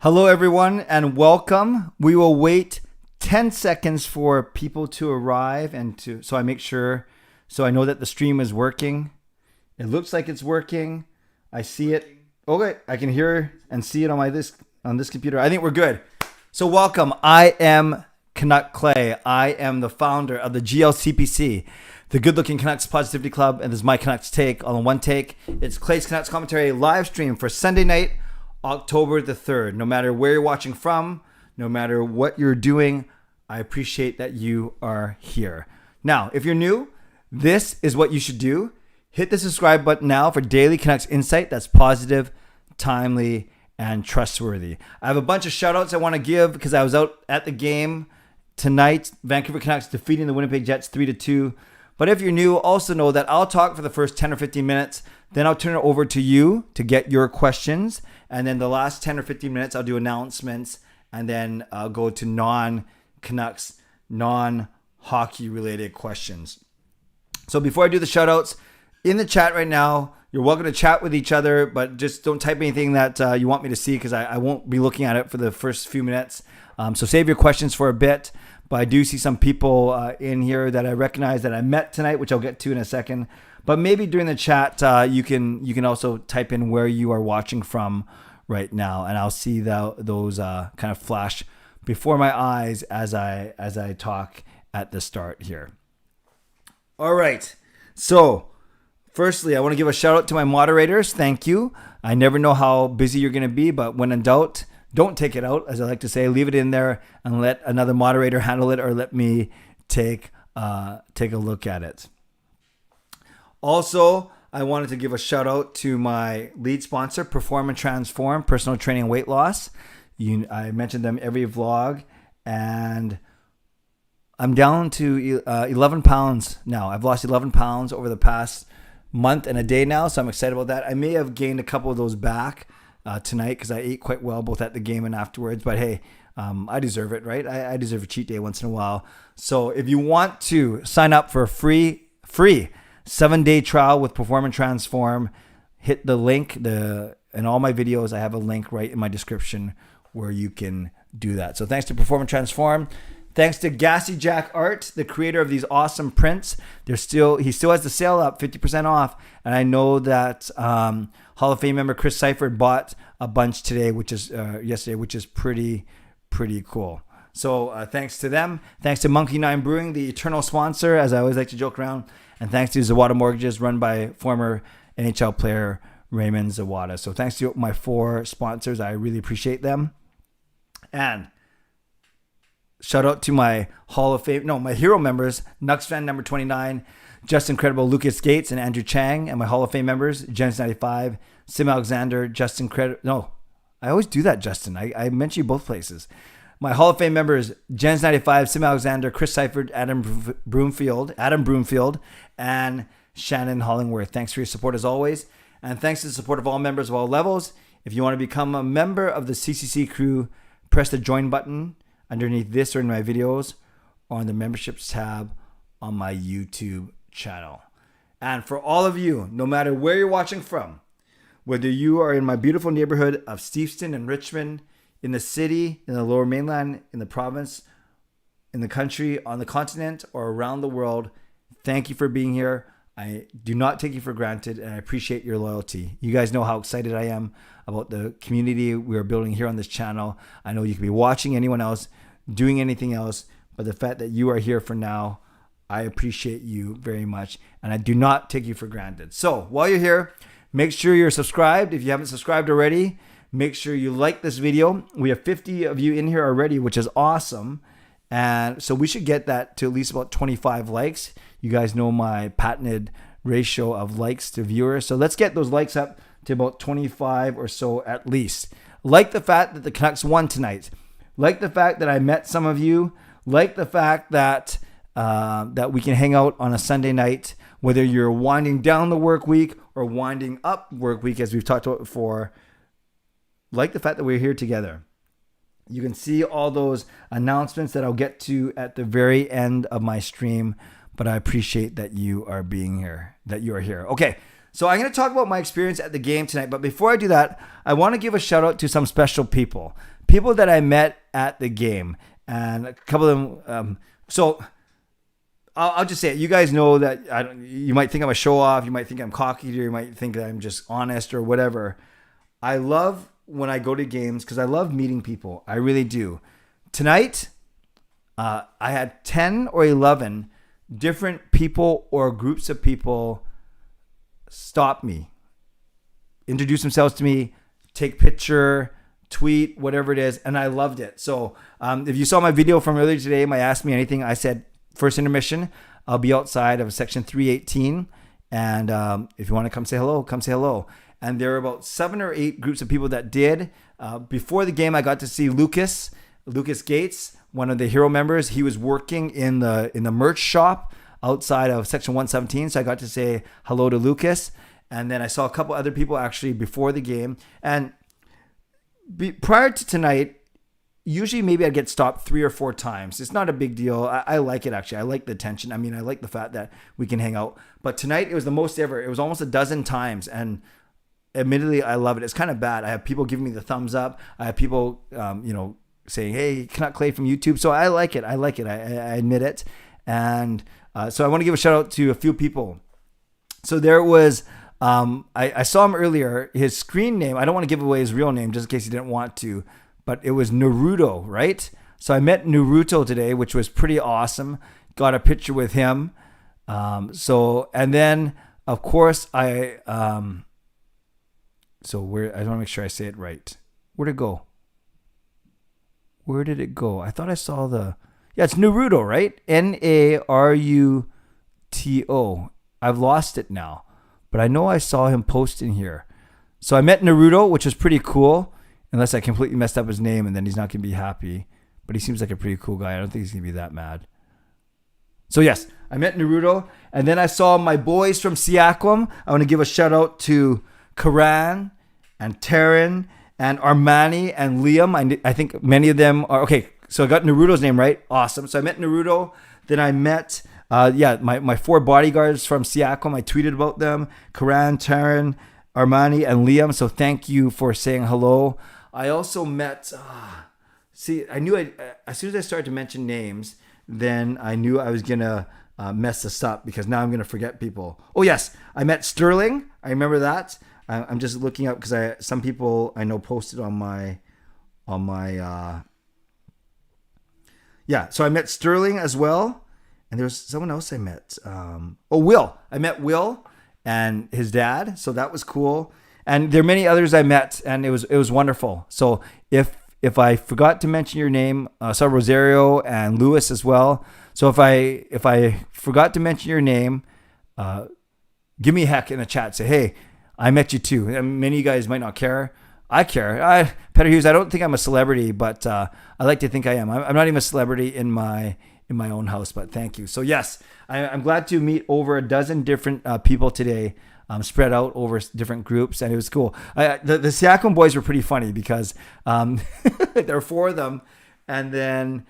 Hello, everyone, and welcome. We will wait 10 seconds for people to arrive so I know that the stream is working. It looks like it's working. I see it. Okay, I can hear and see it on this computer. I think we're good. So welcome. I am Canuck Clay. I am the founder of the GLCPC, the Good Looking Canucks Positivity Club, and this is my Canucks take. All in one take. It's Clay's Canucks Commentary live stream for Sunday night, October the 3rd. No matter where you're watching from, no matter what you're doing, I appreciate that you are here. Now, if you're new, this is what you should do. Hit the subscribe button now for daily Canucks insight that's positive, timely, and trustworthy. I have a bunch of shout outs I want to give because I was out at the game tonight. Vancouver Canucks defeating the Winnipeg Jets 3-2. But if you're new, also know that I'll talk for the first 10 or 15 minutes. Then I'll turn it over to you to get your questions. And then the last 10 or 15 minutes, I'll do announcements. And then I'll go to non-Canucks, non-hockey related questions. So before I do the shout outs, in the chat right now, you're welcome to chat with each other, but just don't type anything that you want me to see because I won't be looking at it for the first few minutes. So save your questions for a bit. But I do see some people in here that I recognize that I met tonight, which I'll get to in a second. But maybe during the chat, you can also type in where you are watching from right now, and I'll see those kind of flash before my eyes as I talk at the start here. All right. So, firstly, I want to give a shout out to my moderators. Thank you. I never know how busy you're going to be, but when in doubt, don't take it out, as I like to say. Leave it in there and let another moderator handle it, or let me take a look at it. Also, I wanted to give a shout out to my lead sponsor, Perform and Transform, personal training and weight loss. I mentioned them every vlog, and I'm down to 11 pounds now. I've lost 11 pounds over the past month and a day now, so I'm excited about that. I may have gained a couple of those back tonight because I ate quite well both at the game and afterwards. But hey, I deserve it, right? I deserve a cheat day once in a while. So if you want to sign up for a free 7-day trial with Perform and Transform, hit the link. In all my videos, I have a link right in my description where you can do that. So thanks to Perform and Transform. Thanks to Gassy Jack Art, the creator of these awesome prints. He still has the sale up, 50% off. And I know that Hall of Fame member Chris Seifried bought a bunch today, yesterday, which is pretty cool. So thanks to them. Thanks to Monkey 9 Brewing, the eternal sponsor, as I always like to joke around. And thanks to Zawada Mortgages, run by former NHL player Raymond Zawada. So thanks to my 4 sponsors. I really appreciate them. And shout out to my my hero members, nucksfan number 29, Justin Credible, Lucas Gates, and Andrew Chang, and my Hall of Fame members, Jens95, Simalexander, Justin Credible. No, I always do that, Justin. I mention you both places. My Hall of Fame members, Jens95, Simalexander, Chris Seifried, Adam Broomfield, and Shannon Hollingworth. Thanks for your support as always. And thanks to the support of all members of all levels. If you want to become a member of the CCC Crew, press the join button underneath this or in my videos, or on the memberships tab on my YouTube channel. And for all of you, no matter where you're watching from, whether you are in my beautiful neighborhood of Steveston and Richmond, in the city, in the Lower Mainland, in the province, in the country, on the continent, or around the world, thank you for being here. I do not take you for granted, and I appreciate your loyalty. You guys know how excited I am about the community we are building here on this channel. I know you could be watching anyone else, doing anything else, but the fact that you are here for now, I appreciate you very much, and I do not take you for granted. So while you're here, make sure you're subscribed. If you haven't subscribed already, make sure you like this video. We have 50 of you in here already, which is awesome. And so we should get that to at least about 25 likes. You guys know my patented ratio of likes to viewers. So let's get those likes up to about 25 or so at least. Like the fact that the Canucks won tonight. Like the fact that I met some of you. Like the fact that that we can hang out on a Sunday night, whether you're winding down the work week or winding up work week, as we've talked about before. Like the fact that we're here together. You can see all those announcements that I'll get to at the very end of my stream, but I appreciate that you are being here, that you are here. Okay, So I'm going to talk about my experience at the game tonight. But before I do that, I want to give a shout out to some special people that I met at the game. And a couple of them. So I'll just say it. You guys know that you might think I'm a show off. You might think I'm cocky, or you might think that I'm just honest or whatever. I love when I go to games because I love meeting people. I really do. Tonight, I had 10 or 11 different people or groups of people stop me, introduce themselves to me, take picture, tweet, whatever it is, and I loved it. So if you saw my video from earlier today, my Ask Me Anything, I said, first intermission, I'll be outside of section 318, and if you want to come say hello, come say hello. And there were about 7 or 8 groups of people that did. Before the game, I got to see Lucas Gates, one of the hero members. He was working in the merch shop outside of section 117, so I got to say hello to Lucas. And then I saw a couple other people actually before the game. And prior to tonight, usually maybe I'd get stopped 3 or 4 times. It's not a big deal. I like it, actually. I like the attention. I mean, I like the fact that we can hang out. But tonight, it was the most ever. It was almost a dozen times. And admittedly, I love it. It's kind of bad. I have people giving me the thumbs up. I have people, saying, hey, Canuck Clay from YouTube. So I like it. I admit it. And so I want to give a shout out to a few people. So there was, I saw him earlier. His screen name, I don't want to give away his real name just in case he didn't want to, but it was Naruto, right? So I met Naruto today, which was pretty awesome. Got a picture with him. And then, of course, I want to make sure I say it right. Where'd it go? Where did it go? I thought I saw it's Naruto, right? Naruto. I've lost it now, but I know I saw him post in here. So I met Naruto, which was pretty cool, unless I completely messed up his name and then he's not going to be happy. But he seems like a pretty cool guy. I don't think he's going to be that mad. So yes, I met Naruto, and then I saw my boys from Siakwam. I want to give a shout out to Karan and Taryn and Armani and Liam. I think many of them are okay. So I got Naruto's name right. Awesome. So I met Naruto. Then I met my 4 bodyguards from Siakwam. I tweeted about them. Karan, Taryn, Armani, and Liam. So thank you for saying hello. I also met. I knew as soon as I started to mention names, then I knew I was gonna mess this up because now I'm gonna forget people. Oh yes, I met Sterling. I remember that. I'm just looking up because some people I know posted on my So I met Sterling as well, and there was someone else I met. Will. I met Will and his dad, so that was cool. And there are many others I met, and it was wonderful. So if I forgot to mention your name, I saw Rosario and Lewis as well. So if I forgot to mention your name, give me a heck in the chat. Say, hey, I met you too. And many of you guys might not care. I care. Peter Hughes, I don't think I'm a celebrity, but I like to think I am. I'm not even a celebrity in my own house, but thank you. So yes, I'm glad to meet over a dozen different people today, spread out over different groups, and it was cool. The Siakam boys were pretty funny because there were 4 of them, and then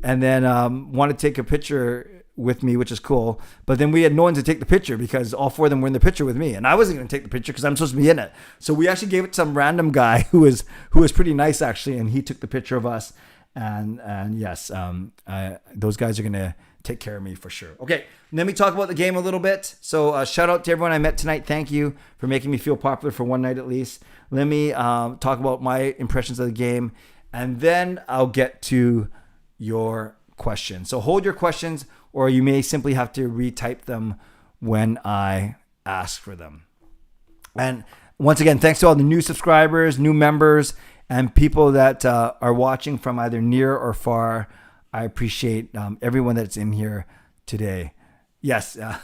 wanted to take a picture with me, which is cool. But then we had no one to take the picture because all 4 of them were in the picture with me, and I wasn't going to take the picture because I'm supposed to be in it. So we actually gave it to some random guy who was pretty nice actually, and he took the picture of us. And yes, those guys are going to take care of me for sure. Okay, let me talk about the game a little bit. So shout out to everyone I met tonight. Thank you for making me feel popular for one night at least. Let me talk about my impressions of the game, and then I'll get to your questions. So hold your questions, or you may simply have to retype them when I ask for them. And once again, thanks to all the new subscribers, new members, and people that are watching from either near or far. I appreciate everyone that's in here today. Yes, the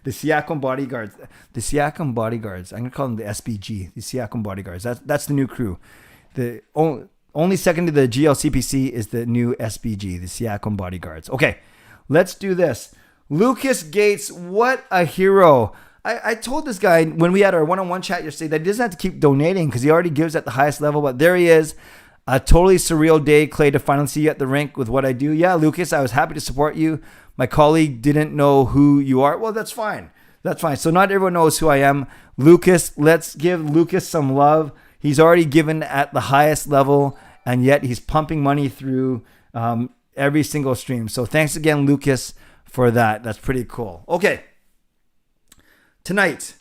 Siakam Bodyguards. The Siakam Bodyguards. I'm going to call them the SBG, the Siakam Bodyguards. That's the new crew. The only second to the GLCPC is the new SBG, the Siakam Bodyguards. Okay, let's do this. Lucas Gates, what a hero. I told this guy when we had our one-on-one chat yesterday that he doesn't have to keep donating because he already gives at the highest level, but there he is. A totally surreal day, Clay, to finally see you at the rink with what I do. Yeah, Lucas, I was happy to support you. My colleague didn't know who you are. Well, that's fine. That's fine. So not everyone knows who I am. Lucas, let's give Lucas some love. He's already given at the highest level, and yet he's pumping money through every single stream. So thanks again, Lucas, for that. That's pretty cool. Okay. Tonight,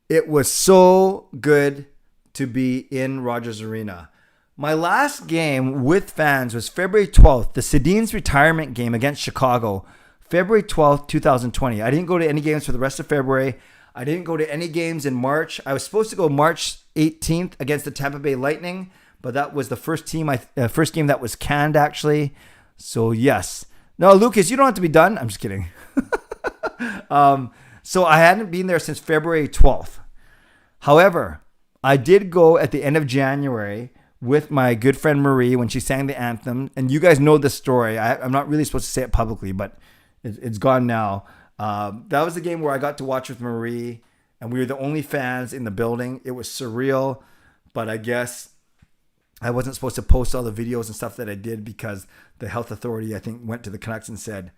it was so good to be in Rogers Arena. My last game with fans was February 12th, the Sedin's retirement game against Chicago, February 12th, 2020. I didn't go to any games for the rest of February. I didn't go to any games in March. I was supposed to go March 18th against the Tampa Bay Lightning, but that was the first game that was canned, actually. So, yes. No, Lucas, you don't have to be done. I'm just kidding. So, I hadn't been there since February 12th. However, I did go at the end of January with my good friend Marie when she sang the anthem. And you guys know this story. I'm not really supposed to say it publicly, but it's gone now. That was the game where I got to watch with Marie, and we were the only fans in the building. It was surreal, but I guess I wasn't supposed to post all the videos and stuff that I did because the health authority, I think, went to the Canucks and said,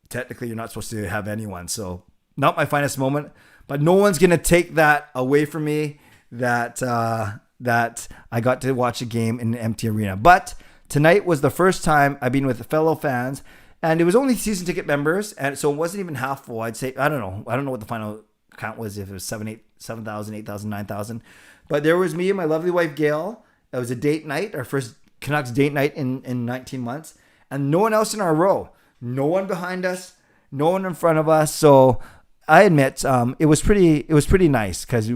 technically, you're not supposed to have anyone. So not my finest moment, but no one's going to take that away from me that I got to watch a game in an empty arena. But tonight was the first time I've been with fellow fans, and it was only season ticket members, and so it wasn't even half full. I'd say, I don't know what the final count was, if it was 7,000, 8,000, 9,000. But there was me and my lovely wife, Gail. It was a date night, our first Canucks date night in 19 months, and no one else in our row. No one behind us, no one in front of us. So I admit it was pretty nice because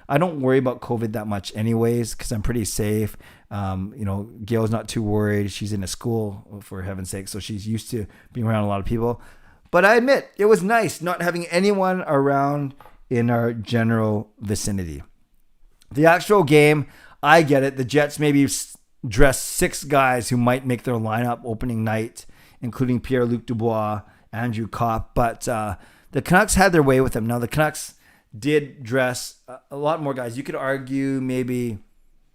I don't worry about COVID that much anyways because I'm pretty safe. Gail's not too worried. She's in a school, for heaven's sake, so she's used to being around a lot of people. But I admit it was nice not having anyone around in our general vicinity. The actual game, I get it. The Jets maybe dressed 6 guys who might make their lineup opening night, including Pierre-Luc Dubois, Andrew Kopp, but the Canucks had their way with them. Now, the Canucks did dress a lot more guys. You could argue maybe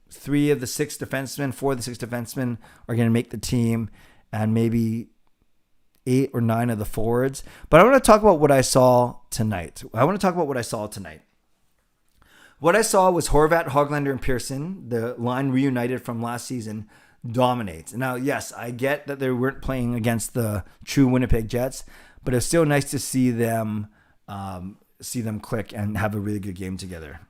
4 of the 6 defensemen are going to make the team, and maybe 8 or 9 of the forwards. But I want to talk about what I saw tonight. What I saw was Horvat, Hoglander, and Pearson, the line reunited from last season, dominates. Now, yes, I get that they weren't playing against the true Winnipeg Jets, but it's still nice to see them click and have a really good game together.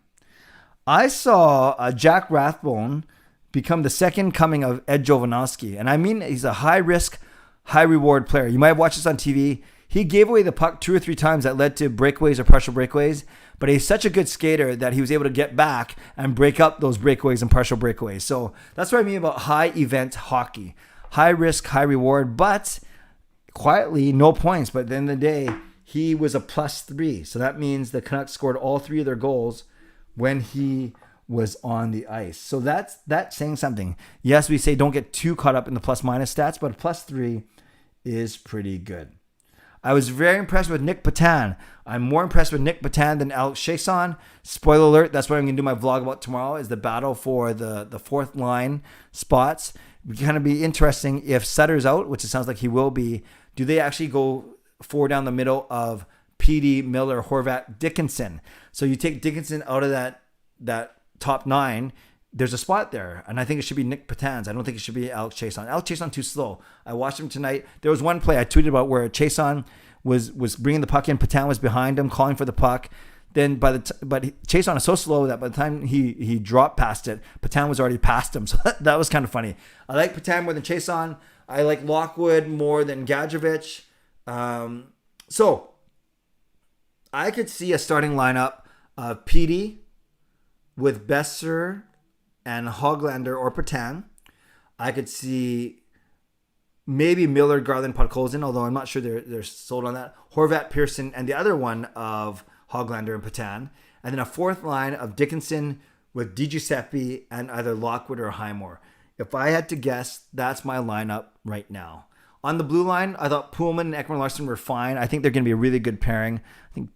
I saw Jack Rathbone become the second coming of Ed Jovanovski, and I mean he's a high-risk, high-reward player. You might have watched this on TV. He gave away the puck 2 or 3 times that led to breakaways or partial breakaways, but he's such a good skater that he was able to get back and break up those breakaways and partial breakaways. So that's what I mean about high-event hockey. High risk, high reward, but quietly, no points. But at the end of the day, he was a +3. So that means the Canucks scored all 3 of their goals when he was on the ice. So that's saying something. Yes, we say don't get too caught up in the plus-minus stats, but a +3 is pretty good. I was very impressed with Nick Patan. I'm more impressed with Nick Patan than Alex Chiasson. Spoiler alert, that's what I'm going to do my vlog about tomorrow, is the battle for the 4th line spots. It's going to be interesting if Sutter's out, which it sounds like he will be. Do they actually go 4 down the middle of PD, Miller, Horvat, Dickinson? So you take Dickinson out of that top 9, there's a spot there, and I think it should be Nick Patan's. I don't think it should be Alex Chiasson. Alex Chiasson too slow. I watched him tonight. There was one play I tweeted about where Chiasson was bringing the puck in. Patan was behind him, calling for the puck. Then but Chiasson is so slow that by the time he dropped past it, Patan was already past him. So that was kind of funny. I like Patan more than Chiasson. I like Lockwood more than Gadjevich. So I could see a starting lineup of PD with Besser and Hoglander or Patan. I could see maybe Miller, Garland, Podkolzin, although I'm not sure they're sold on that. Horvat, Pearson, and the other one of Hoglander and Patan. And then a 4th line of Dickinson with DiGiuseppe and either Lockwood or Highmore. If I had to guess, that's my lineup right now. On the blue line, I thought Pullman and Ekman-Larsson were fine. I think they're going to be a really good pairing. I think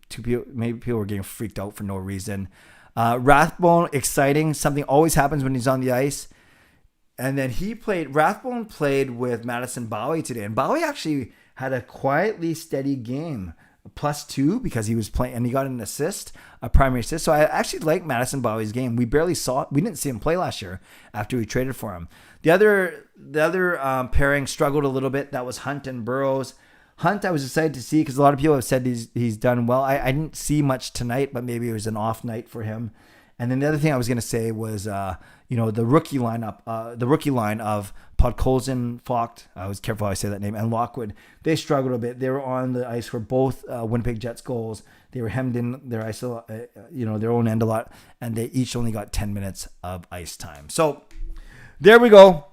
maybe people were getting freaked out for no reason. Rathbone, exciting. Something always happens when he's on the ice. And then Rathbone played with Madison Bowie today. And Bowie actually had a quietly steady game +2 because he was playing and he got an assist, a primary assist. So I actually like Madison Bowey's game. We didn't see him play last year after we traded for him. The other pairing struggled a little bit. That was Hunt and Burrows. Hunt, I was excited to see because a lot of people have said he's done well. I didn't see much tonight, but maybe it was an off night for him. And then the other thing I was going to say was, the rookie lineup, the rookie line of Potholes, Focht, I was careful how I say that name, and Lockwood. They struggled a bit. They were on the ice for both Winnipeg Jets goals. They were hemmed in their ice, their own end a lot, and they each only got 10 minutes of ice time. So there we go.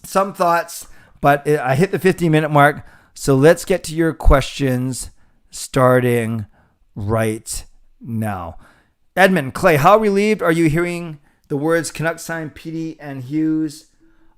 Some thoughts, but I hit the 15-minute mark. So let's get to your questions starting right now. Edmund, Clay, how relieved are you hearing the words Canucks sign PD and Hughes?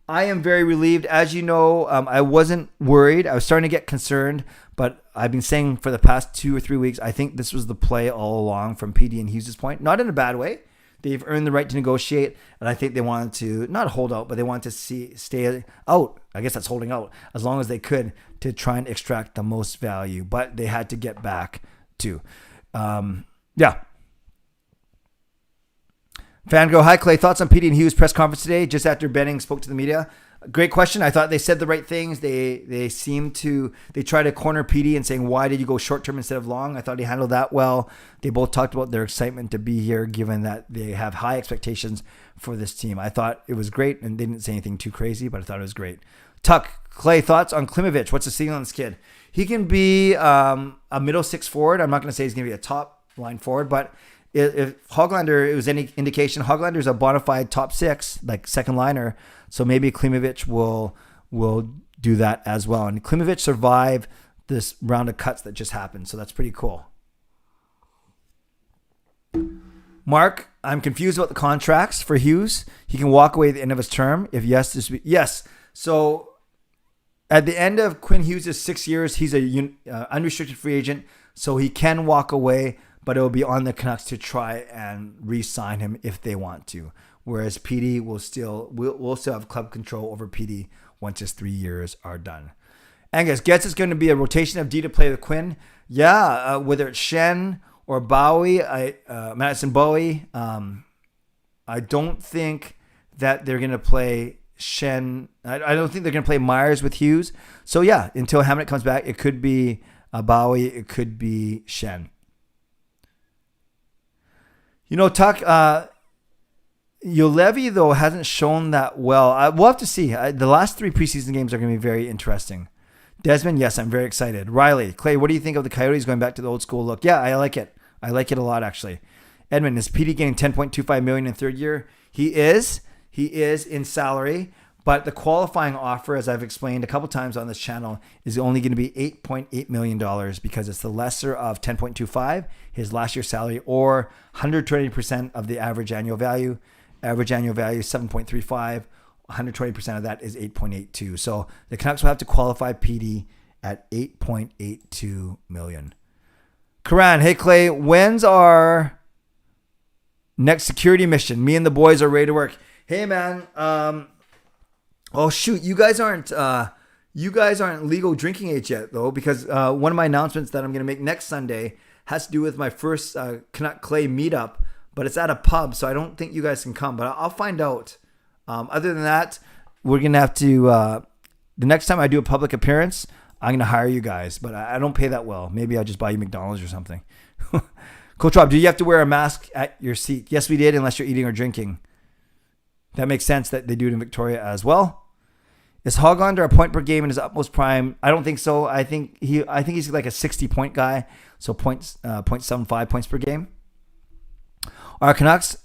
I am very relieved. As you know, I wasn't worried. I was starting to get concerned, but I've been saying for the past 2 or 3 weeks, I think this was the play all along from PD and Hughes' point. Not in a bad way. They've earned the right to negotiate, and I think they wanted to, not hold out, but they wanted to stay out. I guess that's holding out as long as they could to try and extract the most value, but they had to get back to. Fangirl, hi Clay. Thoughts on PD and Hughes' press conference today, just after Benning spoke to the media? Great question. I thought they said the right things. They try to corner PD and saying, why did you go short term instead of long? I thought he handled that well. They both talked about their excitement to be here, given that they have high expectations for this team. I thought it was great, and they didn't say anything too crazy, but I thought it was great. Tuck, Clay, thoughts on Klimovich? What's the ceiling on this kid? He can be a middle six forward. I'm not going to say he's going to be a top line forward, but if Hoglander, it was any indication, Hoglander's a bona fide top six, like second liner. So maybe Klimovich will do that as well. And Klimovich survived this round of cuts that just happened. So that's pretty cool. Mark, I'm confused about the contracts for Hughes. He can walk away at the end of his term. If yes, yes. So at the end of Quinn Hughes' 6 years, he's a unrestricted free agent. So he can walk away, but it will be on the Canucks to try and re-sign him if they want to. Whereas PD will still have club control over PD once his 3 years are done. Angus, guess it's going to be a rotation of D to play with Quinn. Yeah, whether it's Shen or Bowie, Madison Bowie. I don't think that they're going to play Shen. I don't think they're going to play Myers with Hughes. So yeah, until Hammett comes back, it could be Bowie, it could be Shen. Tuck, Ulevi, though, hasn't shown that well. We'll have to see. The last 3 preseason games are going to be very interesting. Desmond, yes, I'm very excited. Riley, Clay, what do you think of the Coyotes going back to the old school look? Yeah, I like it. I like it a lot, actually. Edmund, is PD getting $10.25 million in third year? He is. He is in salary. But the qualifying offer, as I've explained a couple times on this channel, is only going to be $8.8 million because it's the lesser of 10.25, his last year's salary, or 120% of the average annual value. Average annual value is 7.35. 120% of that is 8.82. So the Canucks will have to qualify PD at $8.82 million. Karan, hey Clay, when's our next security mission? Me and the boys are ready to work. Hey man, oh shoot, you guys aren't legal drinking age yet though, because one of my announcements that I'm going to make next Sunday has to do with my first Canuck Clay meetup, but it's at a pub, so I don't think you guys can come, but I'll find out. Other than that, we're going to have to, the next time I do a public appearance, I'm going to hire you guys, but I don't pay that well. Maybe I'll just buy you McDonald's or something. Coach Rob, do you have to wear a mask at your seat? Yes, we did, unless you're eating or drinking. That makes sense that they do it in Victoria as well. Is Hoglander a point per game in his utmost prime? I don't think so. I think he's like a 60-point guy, so 0.75 points per game. Our Canucks,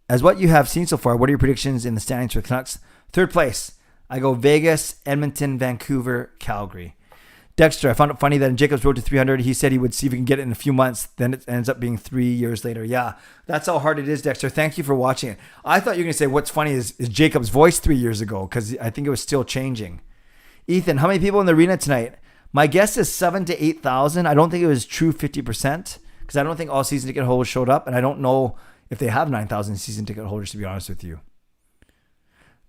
as what you have seen so far, what are your predictions in the standings for the Canucks? Third place, I go Vegas, Edmonton, Vancouver, Calgary. Dexter, I found it funny that in Jacob's road to 300, he said he would see if he can get it in a few months. Then it ends up being 3 years later. Yeah, that's how hard it is, Dexter. Thank you for watching it. I thought you were going to say what's funny is Jacob's voice 3 years ago, because I think it was still changing. Ethan, how many people in the arena tonight? My guess is 7,000 to 8,000. I don't think it was true 50%, because I don't think all season ticket holders showed up, and I don't know if they have 9,000 season ticket holders, to be honest with you.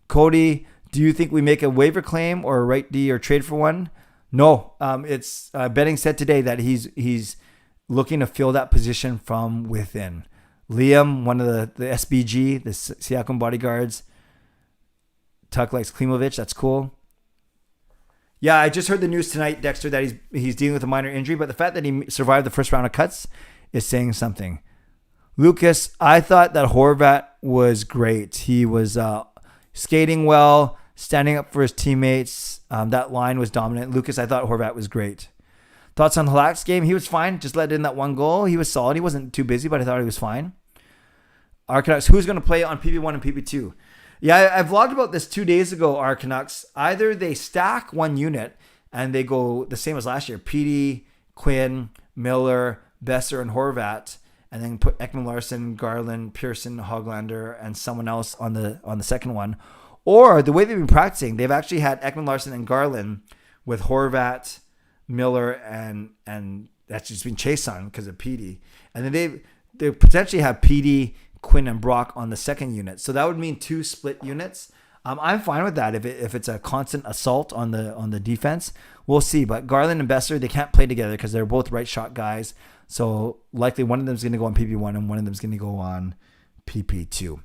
Cody, do you think we make a waiver claim or a right D or trade for one? No, it's Betting said today that he's looking to fill that position from within. Liam, one of the SBG, the Siakam bodyguards. Tuck likes Klimovic. That's cool. Yeah, I just heard the news tonight, Dexter, that he's dealing with a minor injury, but the fact that he survived the first round of cuts is saying something. Lucas, I thought that Horvat was great. He was skating well, standing up for his teammates. That line was dominant. Lucas, I thought Horvat was great. Thoughts on Halak's game? He was fine. Just let in that one goal. He was solid. He wasn't too busy, but I thought he was fine. Canucks, who's going to play on PP1 and PP2? Yeah, I vlogged about this 2 days ago, Canucks. Either they stack one unit and they go the same as last year. PD, Quinn, Miller, Besser, and Horvat. And then put Ekman Larsson, Garland, Pearson, Hoglander, and someone else on the second one. Or the way they've been practicing, they've actually had Ekman Larsson and Garland with Horvat, Miller, and that's just been Chason because of PD. And then they potentially have PD, Quinn, and Brock on the second unit. So that would mean 2 split units. I'm fine with that if it's a constant assault on the defense. We'll see. But Garland and Besser, they can't play together because they're both right shot guys. So likely one of them is going to go on PP1 and one of them is going to go on PP2.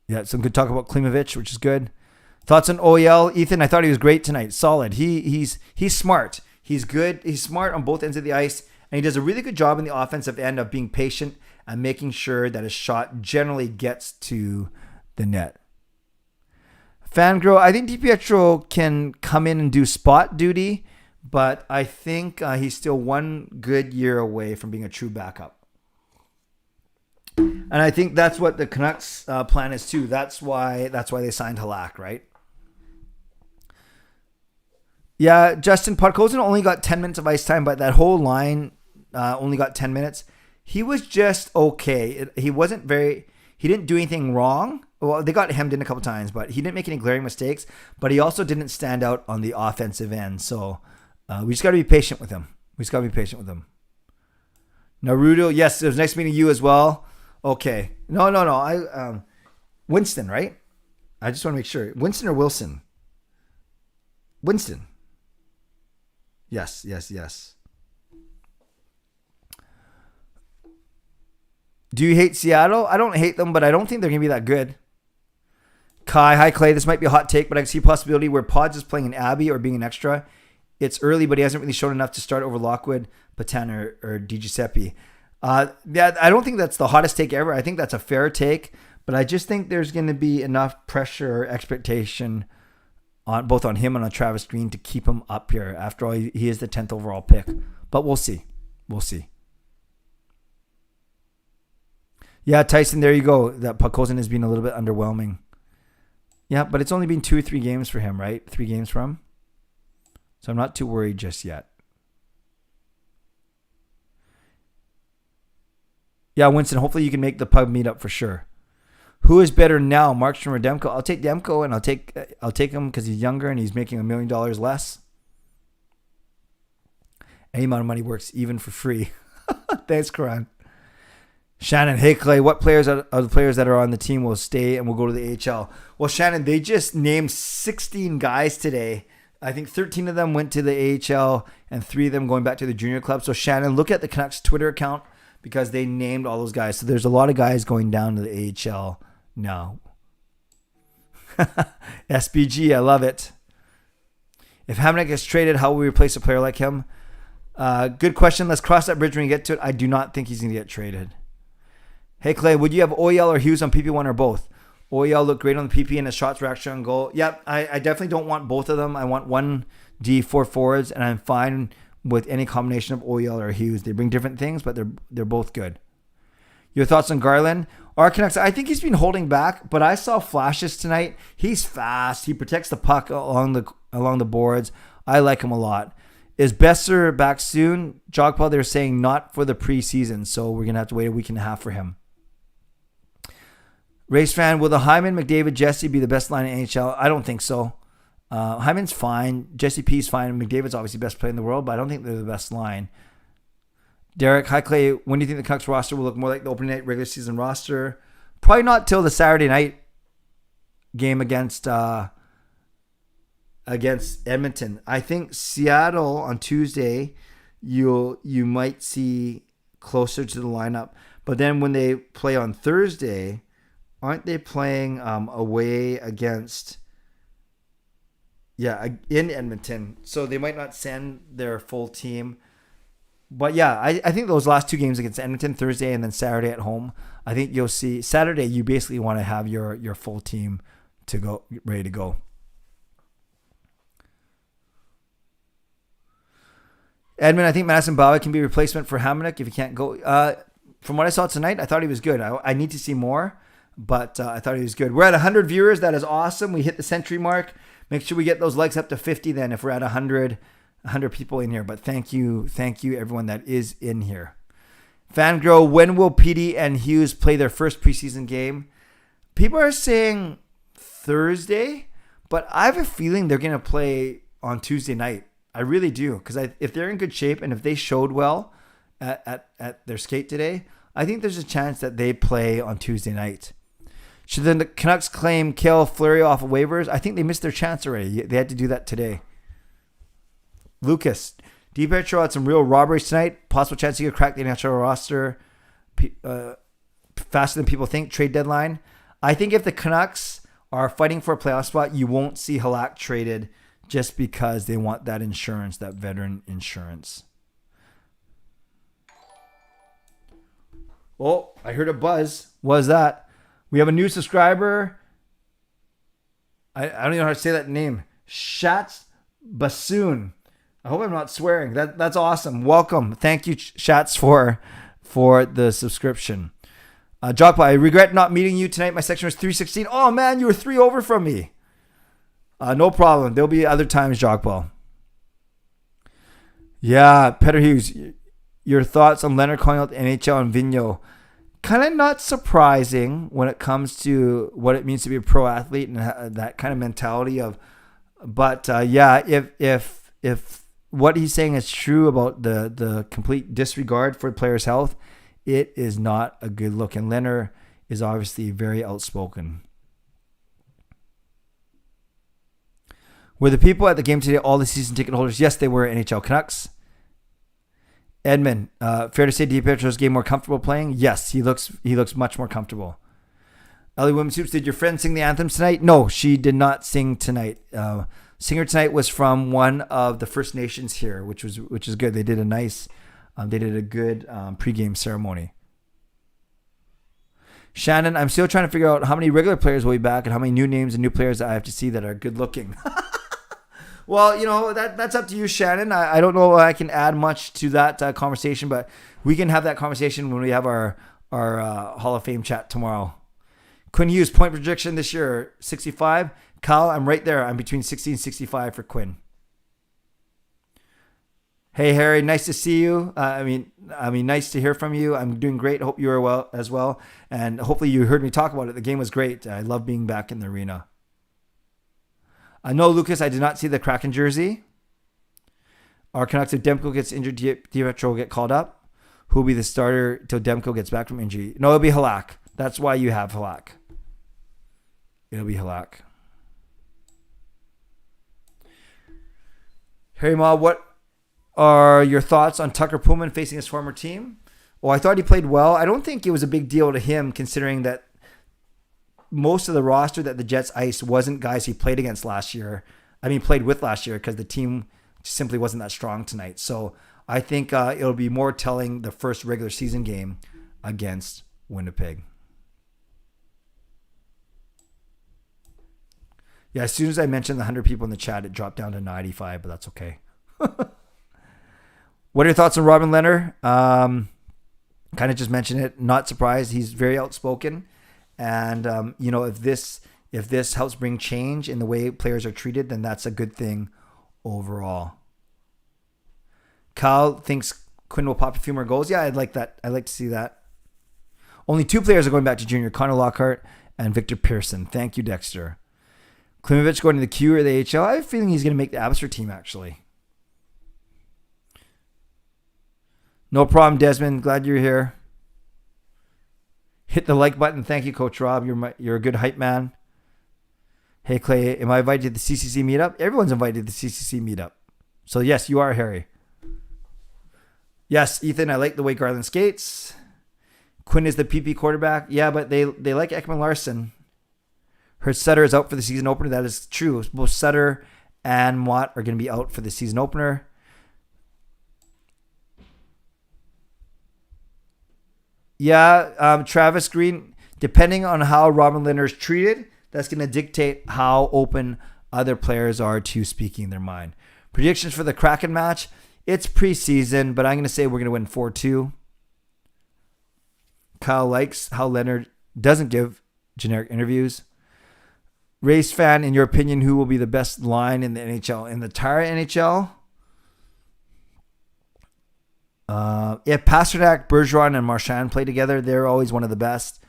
Yeah, some good talk about Klimovic, which is good. Thoughts on OEL? Ethan, I thought he was great tonight. Solid. He's smart. He's good. He's smart on both ends of the ice. And he does a really good job in the offensive end of being patient and making sure that his shot generally gets to the net. Fangirl, I think DiPietro can come in and do spot duty, but I think he's still one good year away from being a true backup. And I think that's what the Canucks plan is too. That's why they signed Halak, right? Yeah, Justin Potholes only got 10 minutes of ice time, but that whole line only got 10 minutes. He was just okay. He didn't do anything wrong. Well, they got hemmed in a couple times, but he didn't make any glaring mistakes. But he also didn't stand out on the offensive end. So we just got to be patient with him. Naruto, yes, it was nice meeting you as well. Okay. No. Winston, right? I just want to make sure. Winston or Wilson? Winston. Yes. Do you hate Seattle? I don't hate them, but I don't think they're going to be that good. Kai, hi Clay. This might be a hot take, but I can see a possibility where Pods is playing an Abby or being an extra. It's early, but he hasn't really shown enough to start over Lockwood, Patan, or Di Giuseppe. Yeah, I don't think that's the hottest take ever. I think that's a fair take, but I just think there's going to be enough pressure or expectation on both on him and on Travis Green to keep him up here. After all, he is the 10th overall pick, but we'll see. Yeah, Tyson, there you go. That Podkolzin has been a little bit underwhelming. Yeah, but it's only been 2 or 3 games for him, right? 3 games for him. So I'm not too worried just yet. Yeah, Winston, hopefully you can make the pub meetup for sure. Who is better now, Markstrom or Demko? I'll take Demko, and I'll take him because he's younger and he's making $1 million less. Any amount of money works even for free. Thanks, Karan. Shannon, hey Clay, what players are the players that are on the team will stay and will go to the AHL? Well, Shannon, they just named 16 guys today. I think 13 of them went to the AHL and 3 of them going back to the junior club. So Shannon, look at the Canucks Twitter account because they named all those guys. So there's a lot of guys going down to the AHL now. SBG, I love it. If Hamnick gets traded, how will we replace a player like him? Good question. Let's cross that bridge when we get to it. I do not think he's going to get traded. Hey, Clay, would you have Oyel or Hughes on PP1 or both? Oyel looked great on the PP and his shots were actually on goal. Yep, I definitely don't want both of them. I want 1D, 4 forwards, and I'm fine with any combination of Oyel or Hughes. They bring different things, but they're both good. Your thoughts on Garland? Canucks, I think he's been holding back, but I saw flashes tonight. He's fast. He protects the puck along the boards. I like him a lot. Is Besser back soon? Jogpaw, they're saying not for the preseason, so we're going to have to wait a week and a half for him. Race fan, will the Hyman, McDavid, Jesse be the best line in NHL? I don't think so. Hyman's fine. Jesse P's fine. McDavid's obviously the best player in the world, but I don't think they're the best line. Derek, hi Clay. When do you think the Canucks roster will look more like the opening night regular season roster? Probably not till the Saturday night game against Edmonton. I think Seattle on Tuesday, you might see closer to the lineup. But then when they play on Thursday, aren't they playing away against? Yeah, in Edmonton. So they might not send their full team. But yeah, I think those last two games against Edmonton, Thursday and then Saturday at home, I think you'll see Saturday you basically want to have your full team to go ready to go. Edmund, I think Madison Bauer can be a replacement for Hamonic if he can't go. From what I saw tonight, I thought he was good. I need to see more, but I thought he was good. We're at 100 viewers. That is awesome. We hit the century mark. Make sure we get those likes up to 50 then if we're at 100 people in here. But thank you everyone that is in here. Fangirl, when will PD and Hughes play their first preseason game? People are saying Thursday, but I have a feeling they're going to play on Tuesday night. I really do, because if they're in good shape and if they showed well at their skate today, I think there's a chance that they play on Tuesday night. Should the Canucks claim Cale Fleury off of waivers? I think they missed their chance already. They had to do that today. Lucas, DiPietro had some real robberies tonight. Possible chance he could crack the NHL roster faster than people think. Trade deadline. I think if the Canucks are fighting for a playoff spot, you won't see Halak traded just because they want that insurance, that veteran insurance. Oh, I heard a buzz. What is that? We have a new subscriber. I don't even know how to say that name. Shats Bassoon. I hope I'm not swearing. That's awesome. Welcome. Thank you, Shats, for the subscription. Jockball, I regret not meeting you tonight. My section was 316. Oh, man, you were 3 over from me. No problem. There'll be other times, Jockball. Yeah, Peter Hughes, your thoughts on Leonard calling out the NHL and Vigneault. Kind of not surprising when it comes to what it means to be a pro athlete and that kind of mentality of, but yeah, if what he's saying is true about the complete disregard for the player's health, it is not a good look. And Leonard is obviously very outspoken. Were the people at the game today all the season ticket holders? Yes, they were. NHL Canucks. Edmund, fair to say DiPietro's game more comfortable playing? Yes, he looks much more comfortable. Ellie Women's Hoops, did your friend sing the anthems tonight? No, she did not sing tonight. Singer tonight was from one of the First Nations here, which is good. They did a nice, they did a good pregame ceremony. Shannon, I'm still trying to figure out how many regular players will be back and how many new names and new players that I have to see that are good looking. Well, that's up to you, Shannon. I don't know if I can add much to that conversation, but we can have that conversation when we have our Hall of Fame chat tomorrow. Quinn Hughes, point projection this year, 65. Kyle, I'm right there. I'm between 60 and 65 for Quinn. Hey, Harry, nice to see you. I mean, nice to hear from you. I'm doing great. Hope you are well as well. And hopefully you heard me talk about it. The game was great. I love being back in the arena. No, Lucas, I did not see the Kraken jersey. Our Canucks, if Demko gets injured, DiPietro will get called up. Who will be the starter till Demko gets back from injury? No, it'll be Halak. That's why you have Halak. It'll be Halak. Harry Ma, what are your thoughts on Tucker Pullman facing his former team? Well, I thought he played well. I don't think it was a big deal to him considering that most of the roster that the Jets iced wasn't guys he played against last year. Played with last year because the team simply wasn't that strong tonight. So I think it'll be more telling the first regular season game against Winnipeg. Yeah, as soon as I mentioned the 100 people in the chat, it dropped down to 95, but that's okay. What are your thoughts on Robin Leonard? Kind of just mentioned it. Not surprised. He's very outspoken. And, if this helps bring change in the way players are treated, then that's a good thing overall. Kyle thinks Quinn will pop a few more goals. Yeah, I'd like that. I'd like to see that. Only 2 players are going back to junior, Connor Lockhart and Victor Pearson. Thank you, Dexter. Klimovich going to the Q or the HL. I have a feeling he's going to make the Abbotsford team, actually. No problem, Desmond. Glad you're here. Hit the like button. Thank you, Coach Rob. You're a good hype man. Hey, Clay, am I invited to the CCC meetup? Everyone's invited to the CCC meetup. So, yes, you are, Harry. Yes, Ethan, I like the way Garland skates. Quinn is the PP quarterback. Yeah, but they like Ekman Larson. Heard Sutter is out for the season opener. That is true. Both Sutter and Mott are going to be out for the season opener. Yeah, Travis Green, depending on how Robin Lehner is treated, that's going to dictate how open other players are to speaking their mind. Predictions for the Kraken match. It's preseason, but I'm going to say we're going to win 4-2. Kyle likes how Leonard doesn't give generic interviews. Race fan, in your opinion, who will be the best line in the NHL? In the entire NHL? If Pasternak, Bergeron, and Marchand play together, they're always one of the best.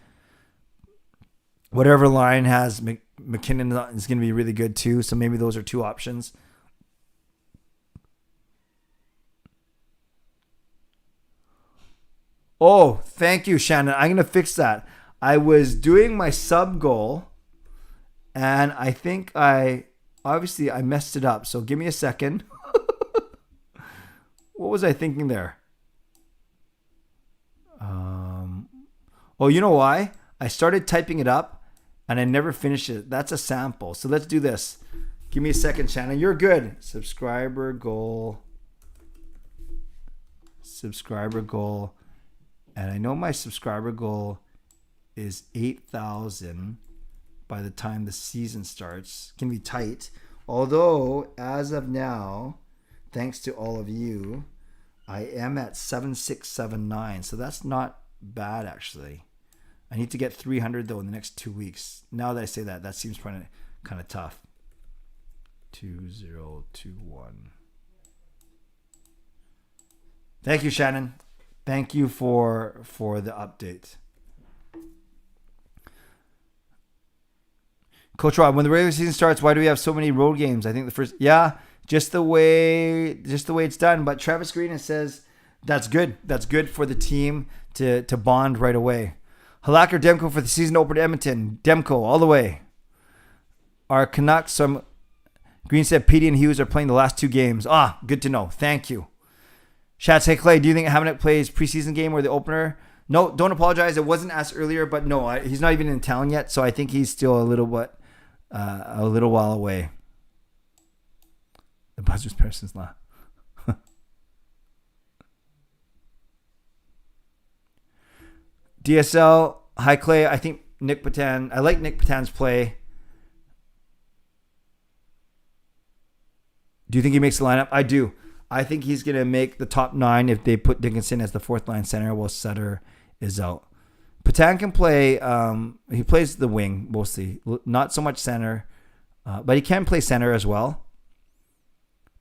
Whatever line has McKinnon is going to be really good too. So maybe those are two options. Oh, thank you, Shannon. I'm going to fix that. I was doing my sub goal, and I think I messed it up. So give me a second. What was I thinking there? Oh, you know why? I started typing it up, and I never finished it. That's a sample. So let's do this. Give me a second, Shannon. You're good. Subscriber goal. And I know my subscriber goal is 8,000 by the time the season starts. Can be tight. Although, as of now, thanks to all of you, I am at 7,679. So that's not bad, actually. I need to get 300, though, in the next 2 weeks. Now that I say that, that seems kind of tough. 2021. Thank you, Shannon. Thank you for the update. Coach Rob, when the regular season starts, why do we have so many road games? I think the first, just the way it's done. But Travis Green says that's good. That's good for the team to bond right away. Halak or Demko for the season opener Edmonton. Demko all the way. Our Canucks, Green said Petey and Hughes are playing the last 2 games. Good to know. Thank you. Shats, hey Clay, do you think Hamonic plays preseason game or the opener? No, don't apologize. It wasn't asked earlier, but no, he's not even in town yet, so I think he's still a little while away. The Buzzards person's law. DSL, hi Clay. I think I like Nick Patan's play. Do you think he makes the lineup? I do. I think he's going to make the top 9 if they put Dickinson as the 4th line center while Sutter is out. Patan can play, he plays the wing mostly, not so much center, but he can play center as well.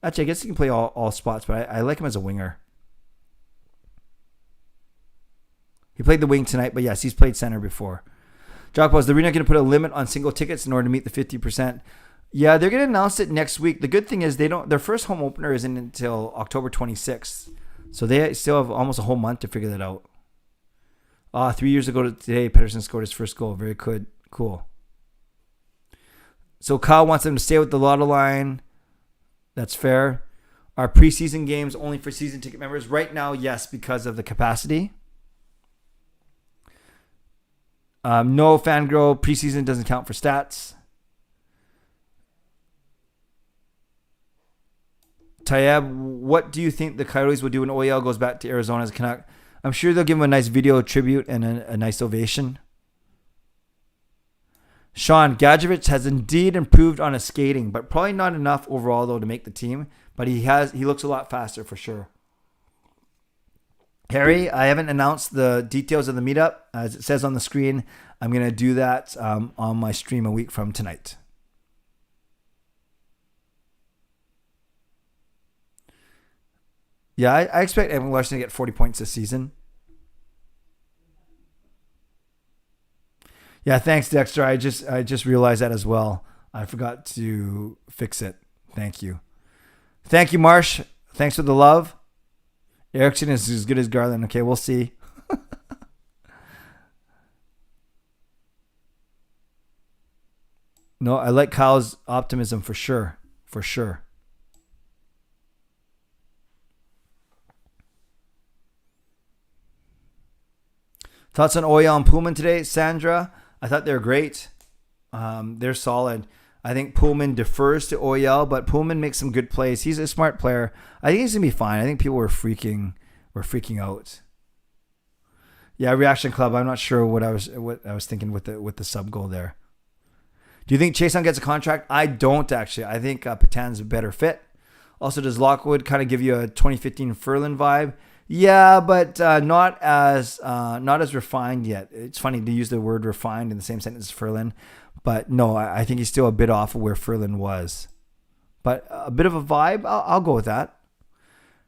Actually, I guess he can play all spots, but I like him as a winger. He played the wing tonight, but yes, he's played center before. Jockpaw, is the arena going to put a limit on single tickets in order to meet the 50%? Yeah, they're going to announce it next week. The good thing is their first home opener isn't until October 26th. So they still have almost a whole month to figure that out. 3 years ago today, Pedersen scored his first goal. Very good. Cool. So Kyle wants them to stay with the lotto line. That's fair. Are preseason games only for season ticket members? Right now, yes, because of the capacity. No, Fangirl, preseason doesn't count for stats. Tayeb, what do you think the Coyotes will do when OEL goes back to Arizona as a Canuck? I'm sure they'll give him a nice video tribute and a nice ovation. Sean, Gadjevich has indeed improved on his skating, but probably not enough overall, though, to make the team. But he looks a lot faster for sure. Harry, I haven't announced the details of the meetup. As it says on the screen, I'm going to do that on my stream a week from tonight. Yeah, I expect Evan Larson to get 40 points this season. Yeah, thanks, Dexter. I just realized that as well. I forgot to fix it. Thank you. Thank you, Marsh. Thanks for the love. Erickson is as good as Garland. Okay, we'll see. No, I like Kyle's optimism for sure. For sure. Thoughts on Oyal and Pullman today, Sandra? I thought they were great. They're solid. I think Pullman defers to Oyal, but Pullman makes some good plays. He's a smart player. I think he's gonna be fine. I think people were freaking out. Yeah, Reaction Club. I'm not sure what I was thinking with the sub goal there. Do you think Chason gets a contract? I don't actually. I think Patan's a better fit. Also, does Lockwood kind of give you a 2015 Furlan vibe? Yeah, but not as refined yet. It's funny to use the word refined in the same sentence as Furlan, but no, I think he's still a bit off of where Furlan was. But a bit of a vibe, I'll go with that.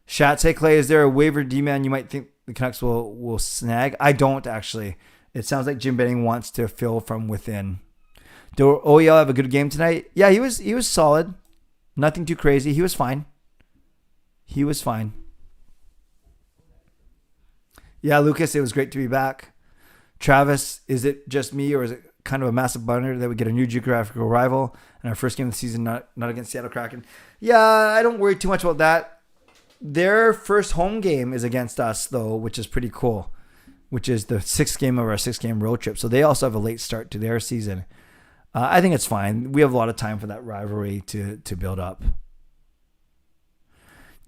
Shat, say Clay, is there a waiver D-man you might think the Canucks will snag? I don't actually. It sounds like Jim Benning wants to fill from within. Did Oyal have a good game tonight? Yeah, he was solid. Nothing too crazy. He was fine. Yeah, Lucas, it was great to be back. Travis, is it just me or is it kind of a massive blunder that we get a new geographical rival in our first game of the season, not against Seattle Kraken? Yeah, I don't worry too much about that. Their first home game is against us, though, which is pretty cool, which is the 6th game of our 6-game road trip. So they also have a late start to their season. I think it's fine. We have a lot of time for that rivalry to build up.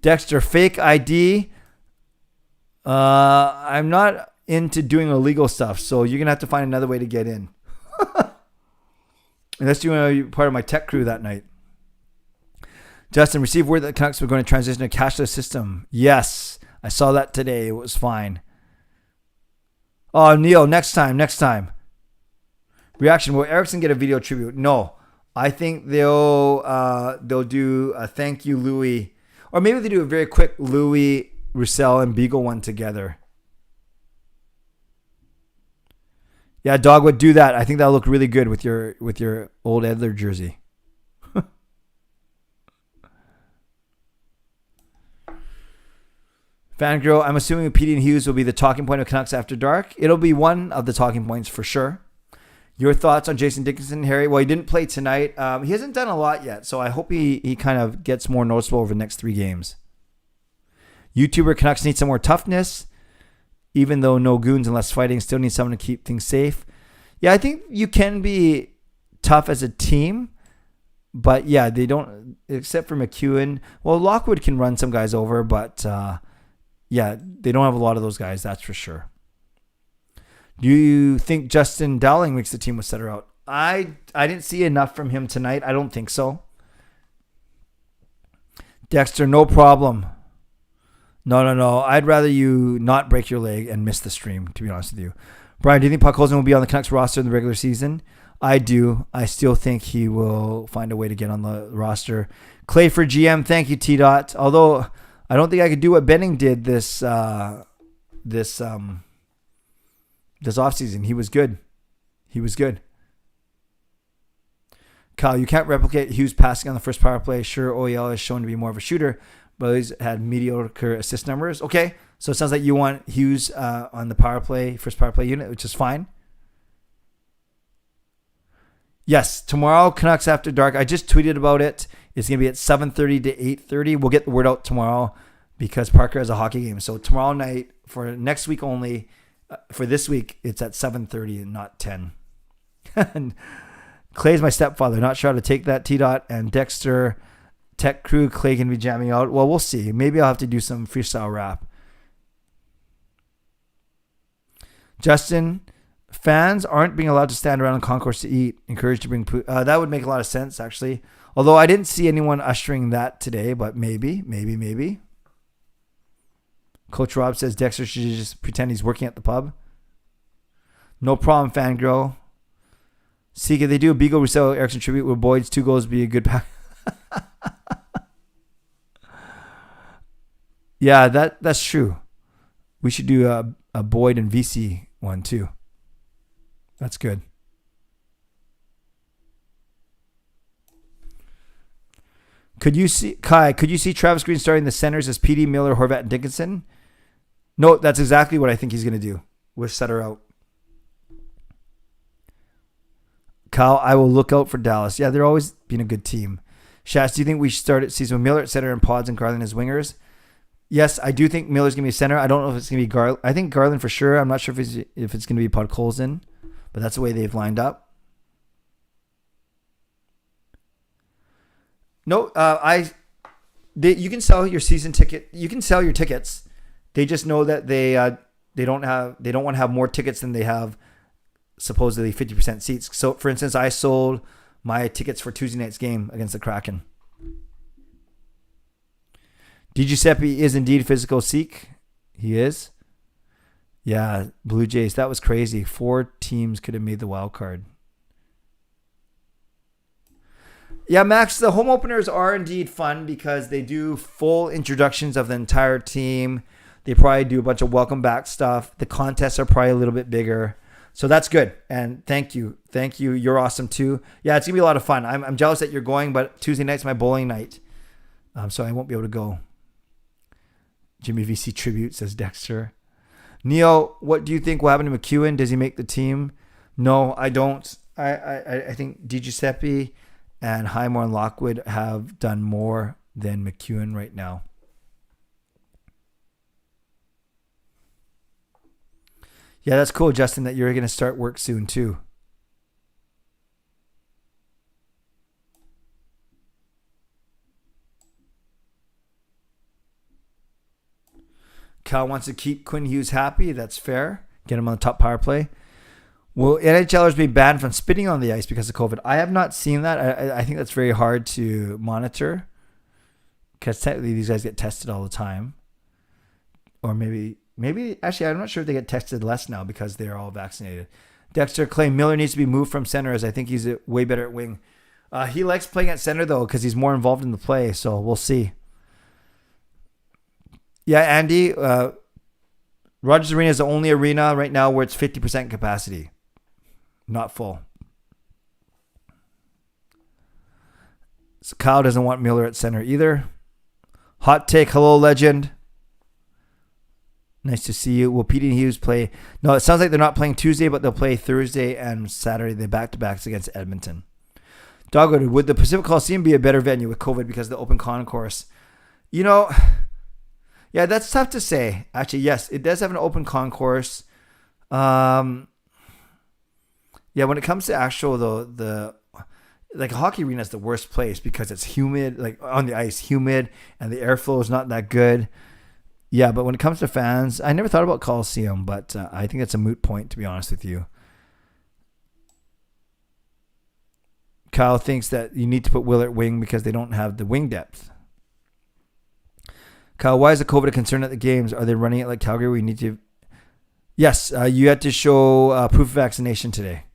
Dexter, fake ID. I'm not into doing illegal stuff, so you're going to have to find another way to get in. Unless you want to be part of my tech crew that night. Justin, received word that the Canucks were going to transition to a cashless system. Yes, I saw that today. It was fine. Oh, Neil, next time. Reaction, will Eriksson get a video tribute? No. I think they'll do a thank you, Louis. Or maybe they do a very quick Louis, Roussel, and Beagle one together. Yeah, Dogwood, do that. I think that'll look really good with your old Edler jersey. Fangirl, I'm assuming PD and Hughes will be the talking point of Canucks After Dark. It'll be one of the talking points for sure. Your thoughts on Jason Dickinson, Harry? Well, he didn't play tonight. He hasn't done a lot yet, so I hope he kind of gets more noticeable over the next 3 games. YouTuber, Canucks need some more toughness. Even though no goons and less fighting, still need someone to keep things safe. Yeah, I think you can be tough as a team. But yeah, they don't, except for McEwen. Well, Lockwood can run some guys over, but yeah, they don't have a lot of those guys, that's for sure. Do you think Justin Dowling makes the team with Setter out? I didn't see enough from him tonight. I don't think so. Dexter, no problem. No. I'd rather you not break your leg and miss the stream, to be honest with you. Brian, do you think Potholes will be on the Canucks roster in the regular season? I do. I still think he will find a way to get on the roster. Clay for GM, thank you, T-Dot. Although I don't think I could do what Benning did this offseason. He was good. Kyle, you can't replicate Hughes passing on the first power play. Sure, Oyal is shown to be more of a shooter, but he's had mediocre assist numbers. Okay, so it sounds like you want Hughes on the first power play unit, which is fine. Yes, tomorrow, Canucks After Dark. I just tweeted about it. It's going to be at 7:30 to 8:30. We'll get the word out tomorrow because Parker has a hockey game. So tomorrow night, for next week only, for this week, it's at 7:30 and not 10. And Clay's my stepfather. Not sure how to take that, T-Dot. And Dexter, Tech Crew, Clay can be jamming out. Well, we'll see. Maybe I'll have to do some freestyle rap. Justin, fans aren't being allowed to stand around in concourse to eat. Encouraged to bring food. That would make a lot of sense, actually. Although I didn't see anyone ushering that today, but maybe. Coach Rob says Dexter should just pretend he's working at the pub. No problem, Fangirl. See, could they do a Beagle Roussel Eriksson tribute where Boyd's 2 goals would be a good pack? Yeah, that's true. We should do a Boyd and VC one too. That's good. Could you see Travis Green starting the centers as PD, Miller, Horvat, and Dickinson? No, that's exactly what I think he's going to do with Setter out. Kyle, I will look out for Dallas. Yeah, they're always been a good team. Shats, do you think we should start at season with Miller at center and Pods and Garland as wingers? Yes, I do think Miller's going to be center. I don't know if it's going to be Garland. I think Garland for sure. I'm not sure if it's going to be Potholes in, but that's the way they've lined up. No, you can sell your season ticket. You can sell your tickets. They just know that they don't want to have more tickets than they have supposedly 50% seats. So, for instance, I sold my tickets for Tuesday night's game against the Kraken. Giuseppe is indeed physical Sikh. He is. Yeah, Blue Jays. That was crazy. 4 teams could have made the wild card. Yeah, Max, the home openers are indeed fun because they do full introductions of the entire team. They probably do a bunch of welcome back stuff. The contests are probably a little bit bigger. So that's good. And thank you. Thank you. You're awesome too. Yeah, it's going to be a lot of fun. I'm jealous that you're going, but Tuesday night's my bowling night. So I won't be able to go. Jimmy VC tribute, says Dexter. Neil, what do you think will happen to McEwen? Does he make the team? No, I don't. I think DiGiuseppe and Highmore and Lockwood have done more than McEwen right now. Yeah, that's cool, Justin, that you're going to start work soon too. Cal wants to keep Quinn Hughes happy. That's fair. Get him on the top power play. Will NHLers be banned from spitting on the ice because of COVID? I have not seen that. I think that's very hard to monitor because technically these guys get tested all the time. Or maybe actually, I'm not sure if they get tested less now because they're all vaccinated. Dexter Clay, Miller needs to be moved from center as I think he's way better at wing. He likes playing at center though because he's more involved in the play. So we'll see. Yeah, Andy, Rogers Arena is the only arena right now where it's 50% capacity. Not full. So Kyle doesn't want Miller at center either. Hot take, hello legend. Nice to see you. Will Pete and Hughes play? No, it sounds like they're not playing Tuesday, but they'll play Thursday and Saturday. They're back-to-backs against Edmonton. Dogwood, would the Pacific Coliseum be a better venue with COVID because of the open concourse? You know... Yeah, that's tough to say. Actually, yes, it does have an open concourse. Yeah, when it comes to actual the like a hockey arena is the worst place because it's humid, like on the ice, humid, and the airflow is not that good. Yeah, but when it comes to fans, I never thought about Coliseum, but I think that's a moot point to be honest with you. Kyle thinks that you need to put Will at wing because they don't have the wing depth. Kyle, why is the COVID a concern at the games? Are they running it like Calgary? We need to... Yes, you had to show proof of vaccination today.